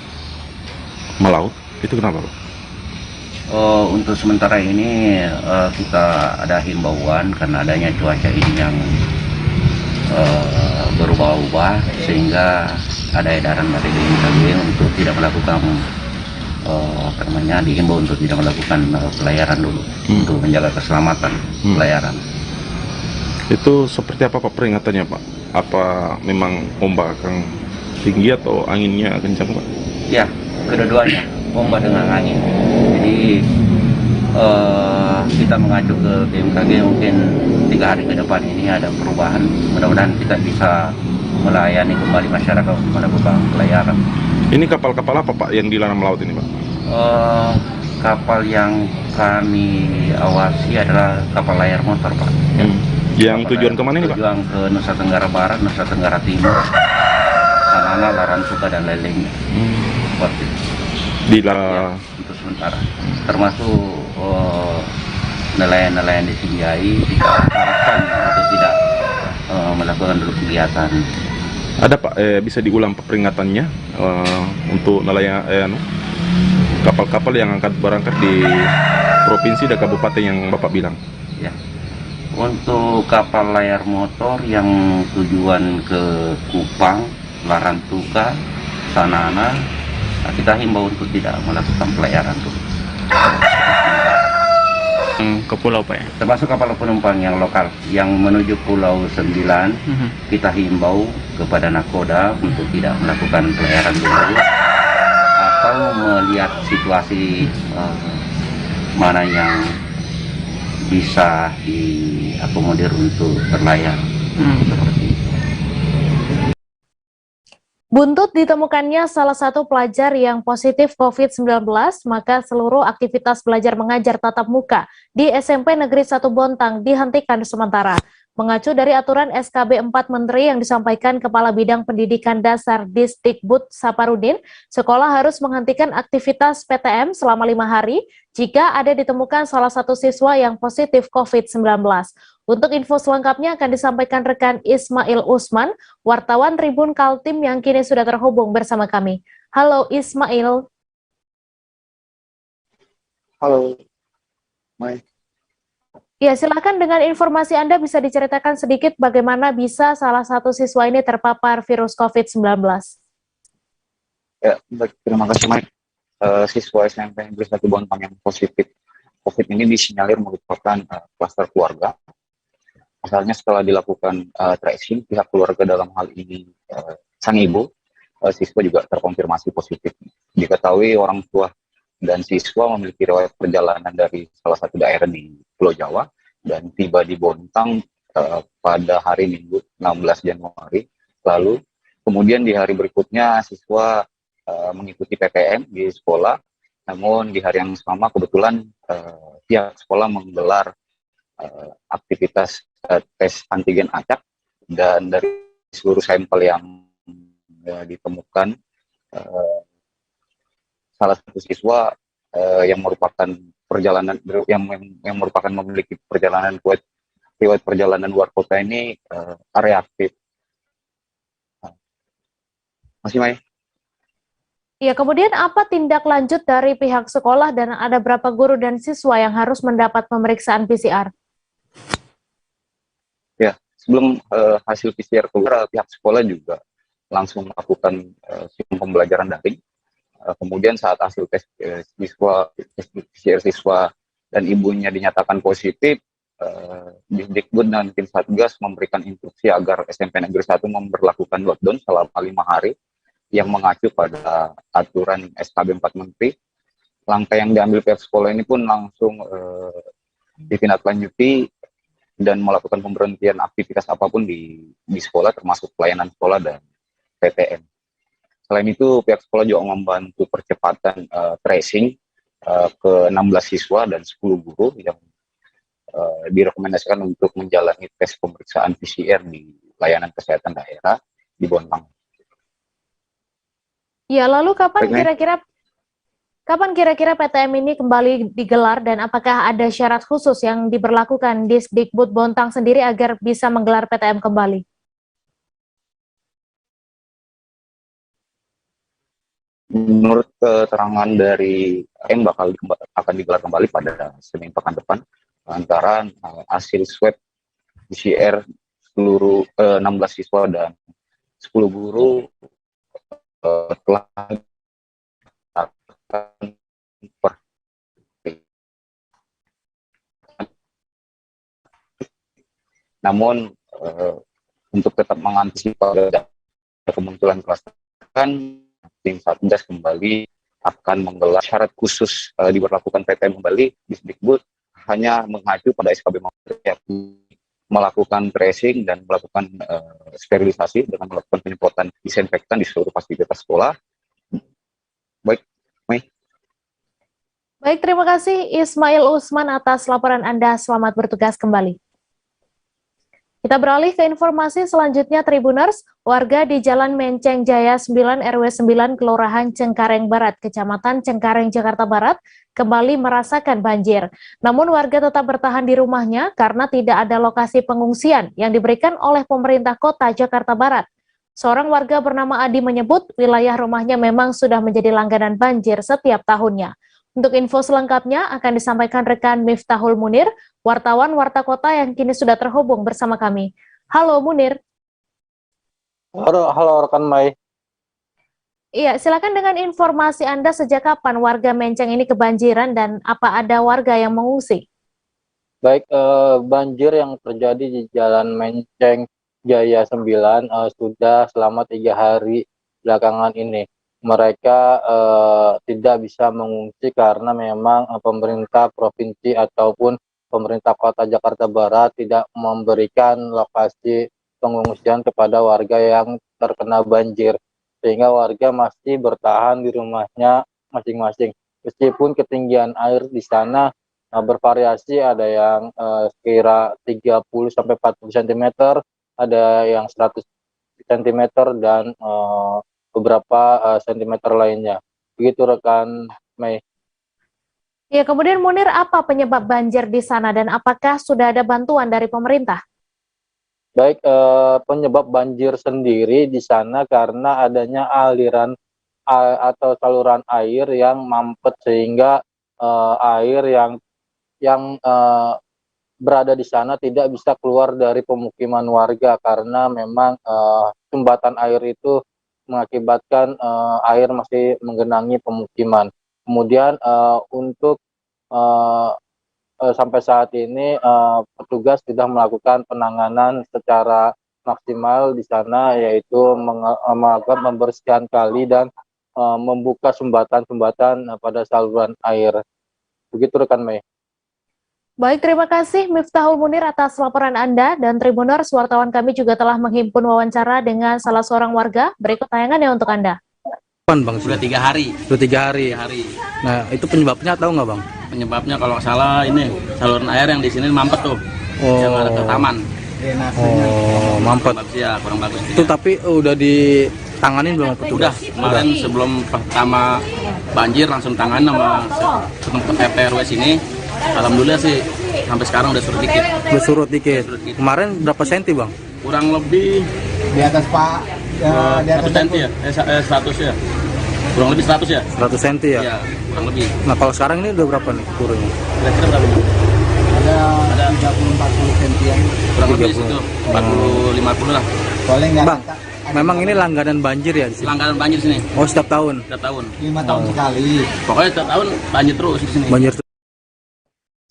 melaut, itu kenapa, Pak? Untuk sementara ini kita ada himbauan karena adanya cuaca ini yang berubah-ubah, sehingga ada edaran dari BMKG untuk tidak melakukan dihimbau untuk tidak melakukan pelayaran dulu untuk menjaga keselamatan pelayaran. Itu seperti apa, Pak, peringatannya, Pak? Apa memang ombak akan tinggi atau anginnya kencang, Pak? Ya, kedua-duanya, ombak dengan angin. Jadi kita mengacu ke BMKG, mungkin 3 hari ke depan ini ada perubahan. Mudah-mudahan kita bisa melayani kembali masyarakat untuk melakukan pelayaran. Ini kapal-kapal apa Pak yang dilarang melaut ini Pak? Kapal yang kami awasi adalah kapal layar motor Pak. Yang tujuan kemana ini Pak? Tujuan ke Nusa Tenggara Barat, Nusa Tenggara Timur, Sanana, Larantuka dan lain-lainnya. Seperti itu. Ya, untuk sementara. Termasuk nelayan-nelayan di Sinjai diharapkan untuk tidak melakukan dulu kegiatan. Ada Pak, bisa diulang peringatannya untuk nelayan kapal-kapal yang akan berangkat di provinsi dan kabupaten yang Bapak bilang? Ya. Untuk kapal layar motor yang tujuan ke Kupang, Larantuka, Sanana, kita himbau untuk tidak melakukan pelayaran dulu. Ke pulau Pak ya? Termasuk kapal penumpang yang lokal yang menuju Pulau 9, kita himbau kepada nakoda untuk tidak melakukan pelayaran dulu atau melihat situasi mana yang bisa diakomodir untuk berlayar. Seperti itu. Buntut ditemukannya salah satu pelajar yang positif COVID-19, maka seluruh aktivitas belajar mengajar tatap muka di SMP Negeri 1 Bontang dihentikan sementara. Mengacu dari aturan SKB 4 Menteri yang disampaikan Kepala Bidang Pendidikan Dasar Disdikbud Saparudin, sekolah harus menghentikan aktivitas PTM selama 5 hari jika ada ditemukan salah satu siswa yang positif COVID-19. Untuk info selengkapnya akan disampaikan rekan Ismail Usman, wartawan Tribun Kaltim yang kini sudah terhubung bersama kami. Halo Ismail. Halo, Mai. Ya, silakan dengan informasi Anda bisa diceritakan sedikit bagaimana bisa salah satu siswa ini terpapar virus COVID-19. Ya, baik, terima kasih, Mai. Siswa SMP Negeri 1 Bontang yang positif COVID ini disinyalir merupakan klaster keluarga. Asalnya setelah dilakukan tracing, pihak keluarga dalam hal ini sang ibu, siswa juga terkonfirmasi positif. Diketahui orang tua dan siswa memiliki riwayat perjalanan dari salah satu daerah di Pulau Jawa dan tiba di Bontang pada hari Minggu 16 Januari lalu. Kemudian di hari berikutnya siswa mengikuti PTM di sekolah, namun di hari yang sama kebetulan pihak sekolah menggelar aktivitas tes antigen acak, dan dari seluruh sampel yang ditemukan salah satu siswa yang merupakan perjalanan yang merupakan memiliki perjalanan riwayat perjalanan luar kota ini reaktif. Masih Mai? Ya, kemudian apa tindak lanjut dari pihak sekolah dan ada berapa guru dan siswa yang harus mendapat pemeriksaan PCR? Ya, sebelum hasil PCR keluar, pihak sekolah juga langsung melakukan sistem pembelajaran daring. Kemudian saat hasil tes PCR siswa dan ibunya dinyatakan positif, Disdikbud dan tim Satgas memberikan instruksi agar SMP Negeri 1 memberlakukan lockdown selama 5 hari yang mengacu pada aturan SKB 4 Menteri. Langkah yang diambil pihak sekolah ini pun langsung ditindaklanjuti dan melakukan pemberhentian aktivitas apapun di sekolah, termasuk pelayanan sekolah dan PTM. Selain itu, pihak sekolah juga membantu percepatan tracing ke 16 siswa dan 10 guru yang direkomendasikan untuk menjalani tes pemeriksaan PCR di layanan kesehatan daerah di Bontang. Ya, lalu kapan kira-kira PTM ini kembali digelar dan apakah ada syarat khusus yang diberlakukan di Disdikbud Bontang sendiri agar bisa menggelar PTM kembali? Menurut keterangan dari M akan digelar kembali pada Senin pekan depan antara hasil swab PCR seluruh 16 siswa dan 10 guru telah namun untuk tetap mengantisipasi kemunculan kluster, tim Satgas kembali akan menggelar syarat khusus diberlakukan PTM kembali. Disdikbud hanya mengacu pada SKB melakukan tracing dan melakukan sterilisasi dengan melakukan penyemprotan disinfektan di seluruh fasilitas sekolah Baik, Mei. Baik, terima kasih Ismail Usman atas laporan Anda. Selamat bertugas kembali. Kita beralih ke informasi selanjutnya, Tribuners. Warga di Jalan Menceng Jaya 9 RW 9 Kelurahan Cengkareng Barat, Kecamatan Cengkareng, Jakarta Barat, kembali merasakan banjir. Namun warga tetap bertahan di rumahnya karena tidak ada lokasi pengungsian yang diberikan oleh pemerintah kota Jakarta Barat. Seorang warga bernama Adi menyebut wilayah rumahnya memang sudah menjadi langganan banjir setiap tahunnya. Untuk info selengkapnya akan disampaikan rekan Miftahul Munir, wartawan Warta Kota yang kini sudah terhubung bersama kami. Halo Munir. Halo rekan Mai. Iya, silakan dengan informasi Anda sejak kapan warga Menceng ini kebanjiran dan apa ada warga yang mengungsi? Baik, banjir yang terjadi di Jalan Menceng Jaya 9 sudah selama 3 hari belakangan ini. Mereka tidak bisa mengungsi karena memang pemerintah provinsi ataupun pemerintah kota Jakarta Barat tidak memberikan lokasi pengungsian kepada warga yang terkena banjir, sehingga warga masih bertahan di rumahnya masing-masing. Meskipun ketinggian air di sana bervariasi, ada yang sekira 30 sampai 40 cm, ada yang 100 cm dan beberapa sentimeter lainnya. Begitu rekan Mei. Ya, kemudian Munir, apa penyebab banjir di sana dan apakah sudah ada bantuan dari pemerintah? Baik, penyebab banjir sendiri di sana karena adanya aliran atau saluran air yang mampet, sehingga air yang berada di sana tidak bisa keluar dari pemukiman warga karena memang sumbatan air itu mengakibatkan air masih menggenangi pemukiman. Kemudian untuk sampai saat ini petugas sudah melakukan penanganan secara maksimal di sana, yaitu membersihkan kali dan membuka sumbatan-sumbatan pada saluran air. Begitu rekan Mei. Baik, terima kasih Miftahul Munir atas laporan Anda, dan Tribuners, wartawan kami juga telah menghimpun wawancara dengan salah seorang warga. Berikut tayangannya untuk Anda. Bang, sudah 3 hari. Sudah 3 hari. Nah, itu penyebabnya tahu nggak Bang? Penyebabnya kalau nggak salah ini saluran air yang di sini mampet tuh, yang ada ke taman. Oh, mampet. Ya, kurang bagus. Itu tapi udah ditanganin belum petugas? Udah, kemarin sebelum pertama banjir langsung tangan sama RT RW sini. Alhamdulillah sih sampai sekarang udah surut dikit. Udah surut dikit. Kemarin berapa senti Bang? Kurang lebih di atas Pak. Di atas 100 senti ya, 100 ya. Kurang lebih 100 ya. 100 senti ya. Iya, kurang lebih. Nah, kalau sekarang ini udah berapa nih turunnya? Kira-kira berapa nih? Ada 30-40 sentian. Kurang lebih situ 40-50 lah. Bang, memang ini langganan banjir ya di sini? Langganan banjir sini. Oh, setiap tahun? Setiap tahun. 5 tahun sekali. Pokoknya setiap tahun banjir terus di sini. Banjir.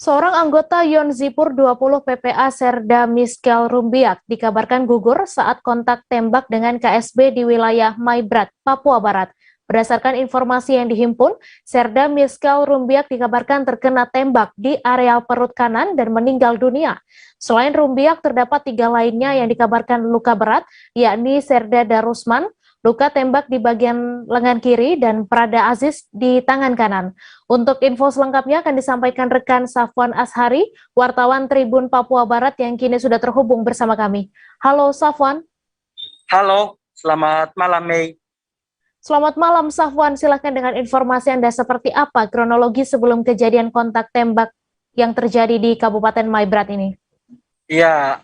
Seorang anggota Yonzipur 20 PPA Serda Miskel Rumbiak dikabarkan gugur saat kontak tembak dengan KSB di wilayah Maibrat, Papua Barat. Berdasarkan informasi yang dihimpun, Serda Miskel Rumbiak dikabarkan terkena tembak di areal perut kanan dan meninggal dunia. Selain Rumbiak, terdapat 3 lainnya yang dikabarkan luka berat, yakni Serda Darusman, luka tembak di bagian lengan kiri, dan Prada Aziz di tangan kanan. Untuk info selengkapnya akan disampaikan rekan Safwan Ashari, wartawan Tribun Papua Barat yang kini sudah terhubung bersama kami. Halo Safwan. Halo, selamat malam Mei. Selamat malam Safwan, silakan dengan informasi Anda seperti apa kronologi sebelum kejadian kontak tembak yang terjadi di Kabupaten Maibrat ini? Ya,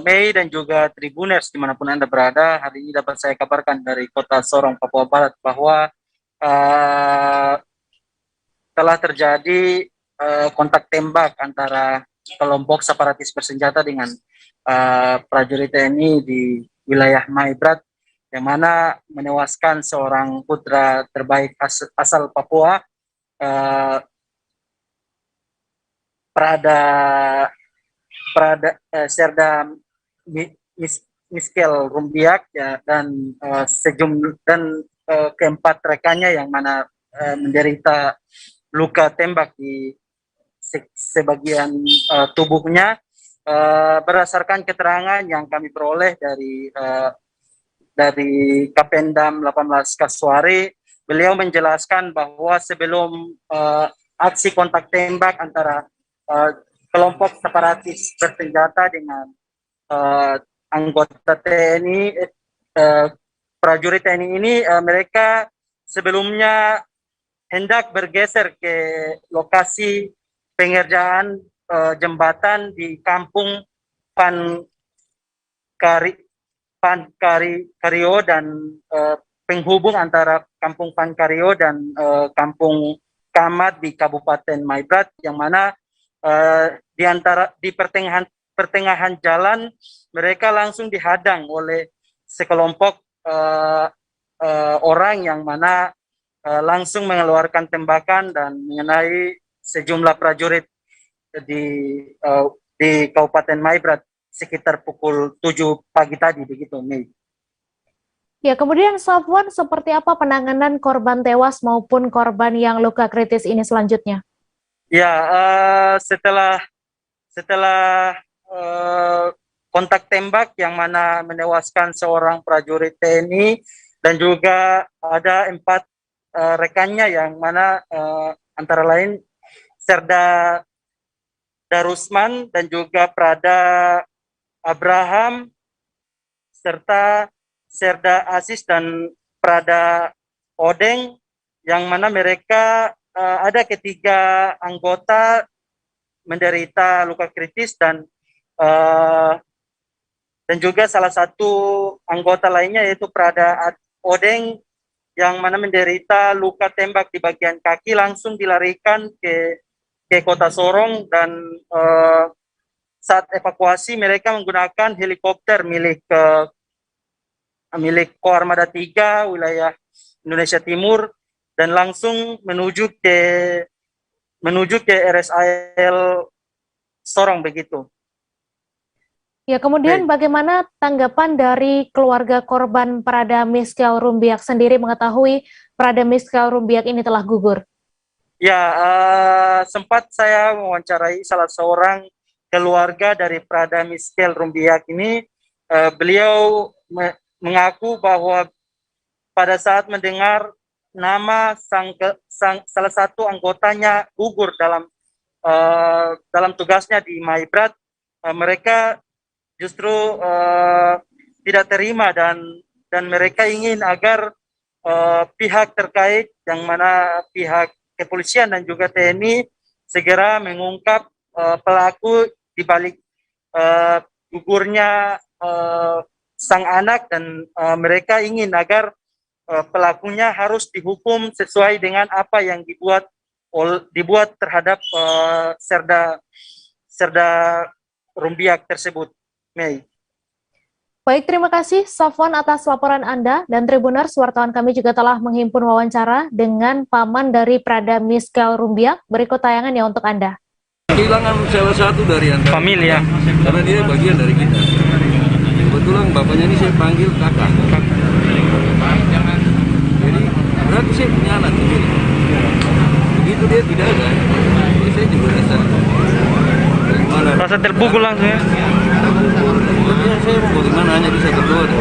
Mei dan juga Tribuners dimanapun Anda berada, hari ini dapat saya kabarkan dari kota Sorong, Papua Barat bahwa telah terjadi kontak tembak antara kelompok separatis bersenjata dengan prajurit TNI di wilayah Maibrat, yang mana menewaskan seorang putra terbaik asal Papua, Serda Miskel Rumbiak ya, dan keempat rekannya yang mana menderita luka tembak di sebagian tubuhnya. Berdasarkan keterangan yang kami peroleh dari Kapendam 18 Kasuari, beliau menjelaskan bahwa sebelum aksi kontak tembak antara kelompok separatis bersenjata dengan anggota TNI, prajurit TNI ini, mereka sebelumnya hendak bergeser ke lokasi pengerjaan jembatan di kampung Pankario dan penghubung antara kampung Pankario dan kampung Kamat di Kabupaten Maibrat, yang mana di pertengahan jalan mereka langsung dihadang oleh sekelompok orang yang mana langsung mengeluarkan tembakan dan mengenai sejumlah prajurit di Kabupaten Maibrat sekitar pukul 7 pagi tadi, begitu, Mei. Ya, kemudian Safwan, seperti apa penanganan korban tewas maupun korban yang luka kritis ini selanjutnya? Ya, setelah kontak tembak yang mana menewaskan seorang prajurit TNI dan juga ada 4 rekannya yang mana antara lain Serda Darusman dan juga Prada Abraham serta Serda Aziz dan Prada Odeng, yang mana mereka ada ketiga anggota menderita luka kritis dan juga salah satu anggota lainnya yaitu Prada Odeng yang mana menderita luka tembak di bagian kaki, langsung dilarikan ke Kota Sorong, dan saat evakuasi mereka menggunakan helikopter milik Koarmada 3 wilayah Indonesia Timur dan langsung menuju ke RSAL Sorong, begitu. Ya, kemudian bagaimana tanggapan dari keluarga korban Prada Miskel Rumbiak sendiri mengetahui Prada Miskel Rumbiak ini telah gugur? Ya, sempat saya mewawancarai salah seorang keluarga dari Prada Miskel Rumbiak ini. Beliau mengaku bahwa pada saat mendengar nama salah satu anggotanya gugur dalam tugasnya di Maibrat, mereka justru tidak terima dan mereka ingin agar pihak terkait yang mana pihak kepolisian dan juga TNI segera mengungkap pelaku di balik gugurnya sang anak, dan mereka ingin agar pelakunya harus dihukum sesuai dengan apa yang dibuat terhadap Serda Rumbiak tersebut, Mei. Baik, terima kasih Safwan atas laporan Anda, dan Tribuners, wartawan kami juga telah menghimpun wawancara dengan paman dari Prada Miskel Rumbiak. Berikut tayangannya untuk Anda. Kehilangan salah satu dari antara famili, ya, karena dia bagian dari kita. Kebetulan bapaknya ini saya panggil kakak. Jadi berarti saya punya anak sendiri. Begitu dia tidak ada, jadi saya juga rasa terpukul langsung, ya. Ya, saya mau bagaimana, hanya bisa berdoa dan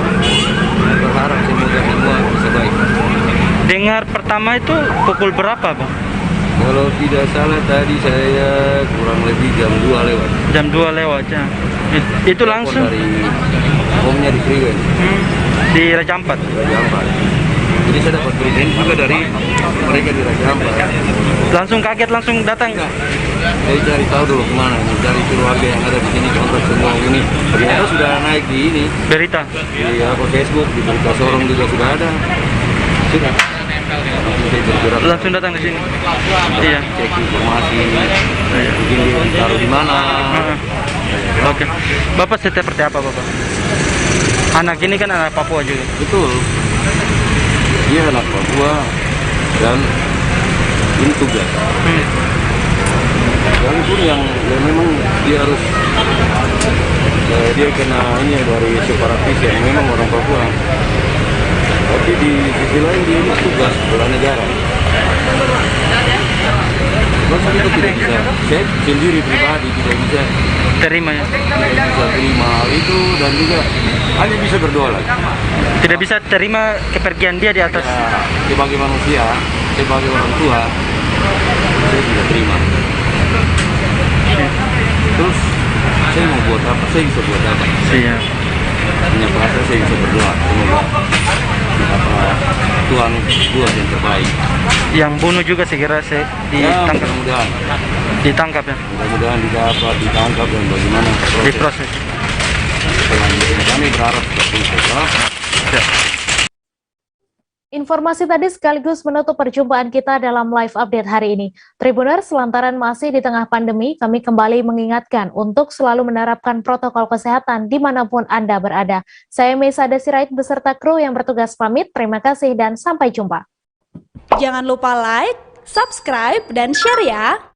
berharap semoga semua bisa baik. Dengar pertama itu pukul berapa, Bang? Kalau tidak salah tadi saya kurang lebih jam 2 lewat. Jam 2 lewat, ya. Itu langsung dari omnya di freeway. Di Raja Ampat. Raja Ampat. Jadi saya dapat berita juga dari mereka di Raja Ampat. Langsung kaget, langsung datang. Saya cari tahu dulu kemana, cari keluarga yang ada di sini, kontak semua ini. Ternyata sudah naik di ini. Berita. Di Facebook, di Berita Sorong juga sudah ada. Sudah. Langsung datang di sini. Iya. Cek informasi. Mungkin dia ditaruh di mana. Oke. Bapak seperti apa, Bapak? Anak ini kan anak Papua juga. Betul. Dia anak Papua dan ini tugas. Walaupun yang memang dia harus dia kena ini dari separatis yang memang orang Papua. Tapi di sisi lain dia ini tugas bela negara. Terus Itu tidak bisa. Saya sendiri pribadi tidak bisa terima ya. tidak bisa terima hal itu, dan juga hanya bisa berdoa lagi. Tidak bisa terima kepergian dia di atas. Ya, sebagai manusia, sebagai orang tua, saya tidak terima. Terus saya mau buat apa? Saya bisa buat apa? Siap. Hanya bahasa saya bisa berdoa. Semoga Tuhan buat yang terbaik. Yang bunuh juga segera ditangkap. Ya, mudah-mudahan. Ditangkap ya. Mudah-mudahan ditangkap dan bagaimana Diproses. selanjutnya. Kami berharap seperti itu. Ya. Informasi tadi sekaligus menutup perjumpaan kita dalam live update hari ini. Tribuners, lantaran masih di tengah pandemi, kami kembali mengingatkan untuk selalu menerapkan protokol kesehatan dimanapun Anda berada. Saya Meisada Sirait beserta kru yang bertugas pamit. Terima kasih dan sampai jumpa. Jangan lupa like, subscribe, dan share ya!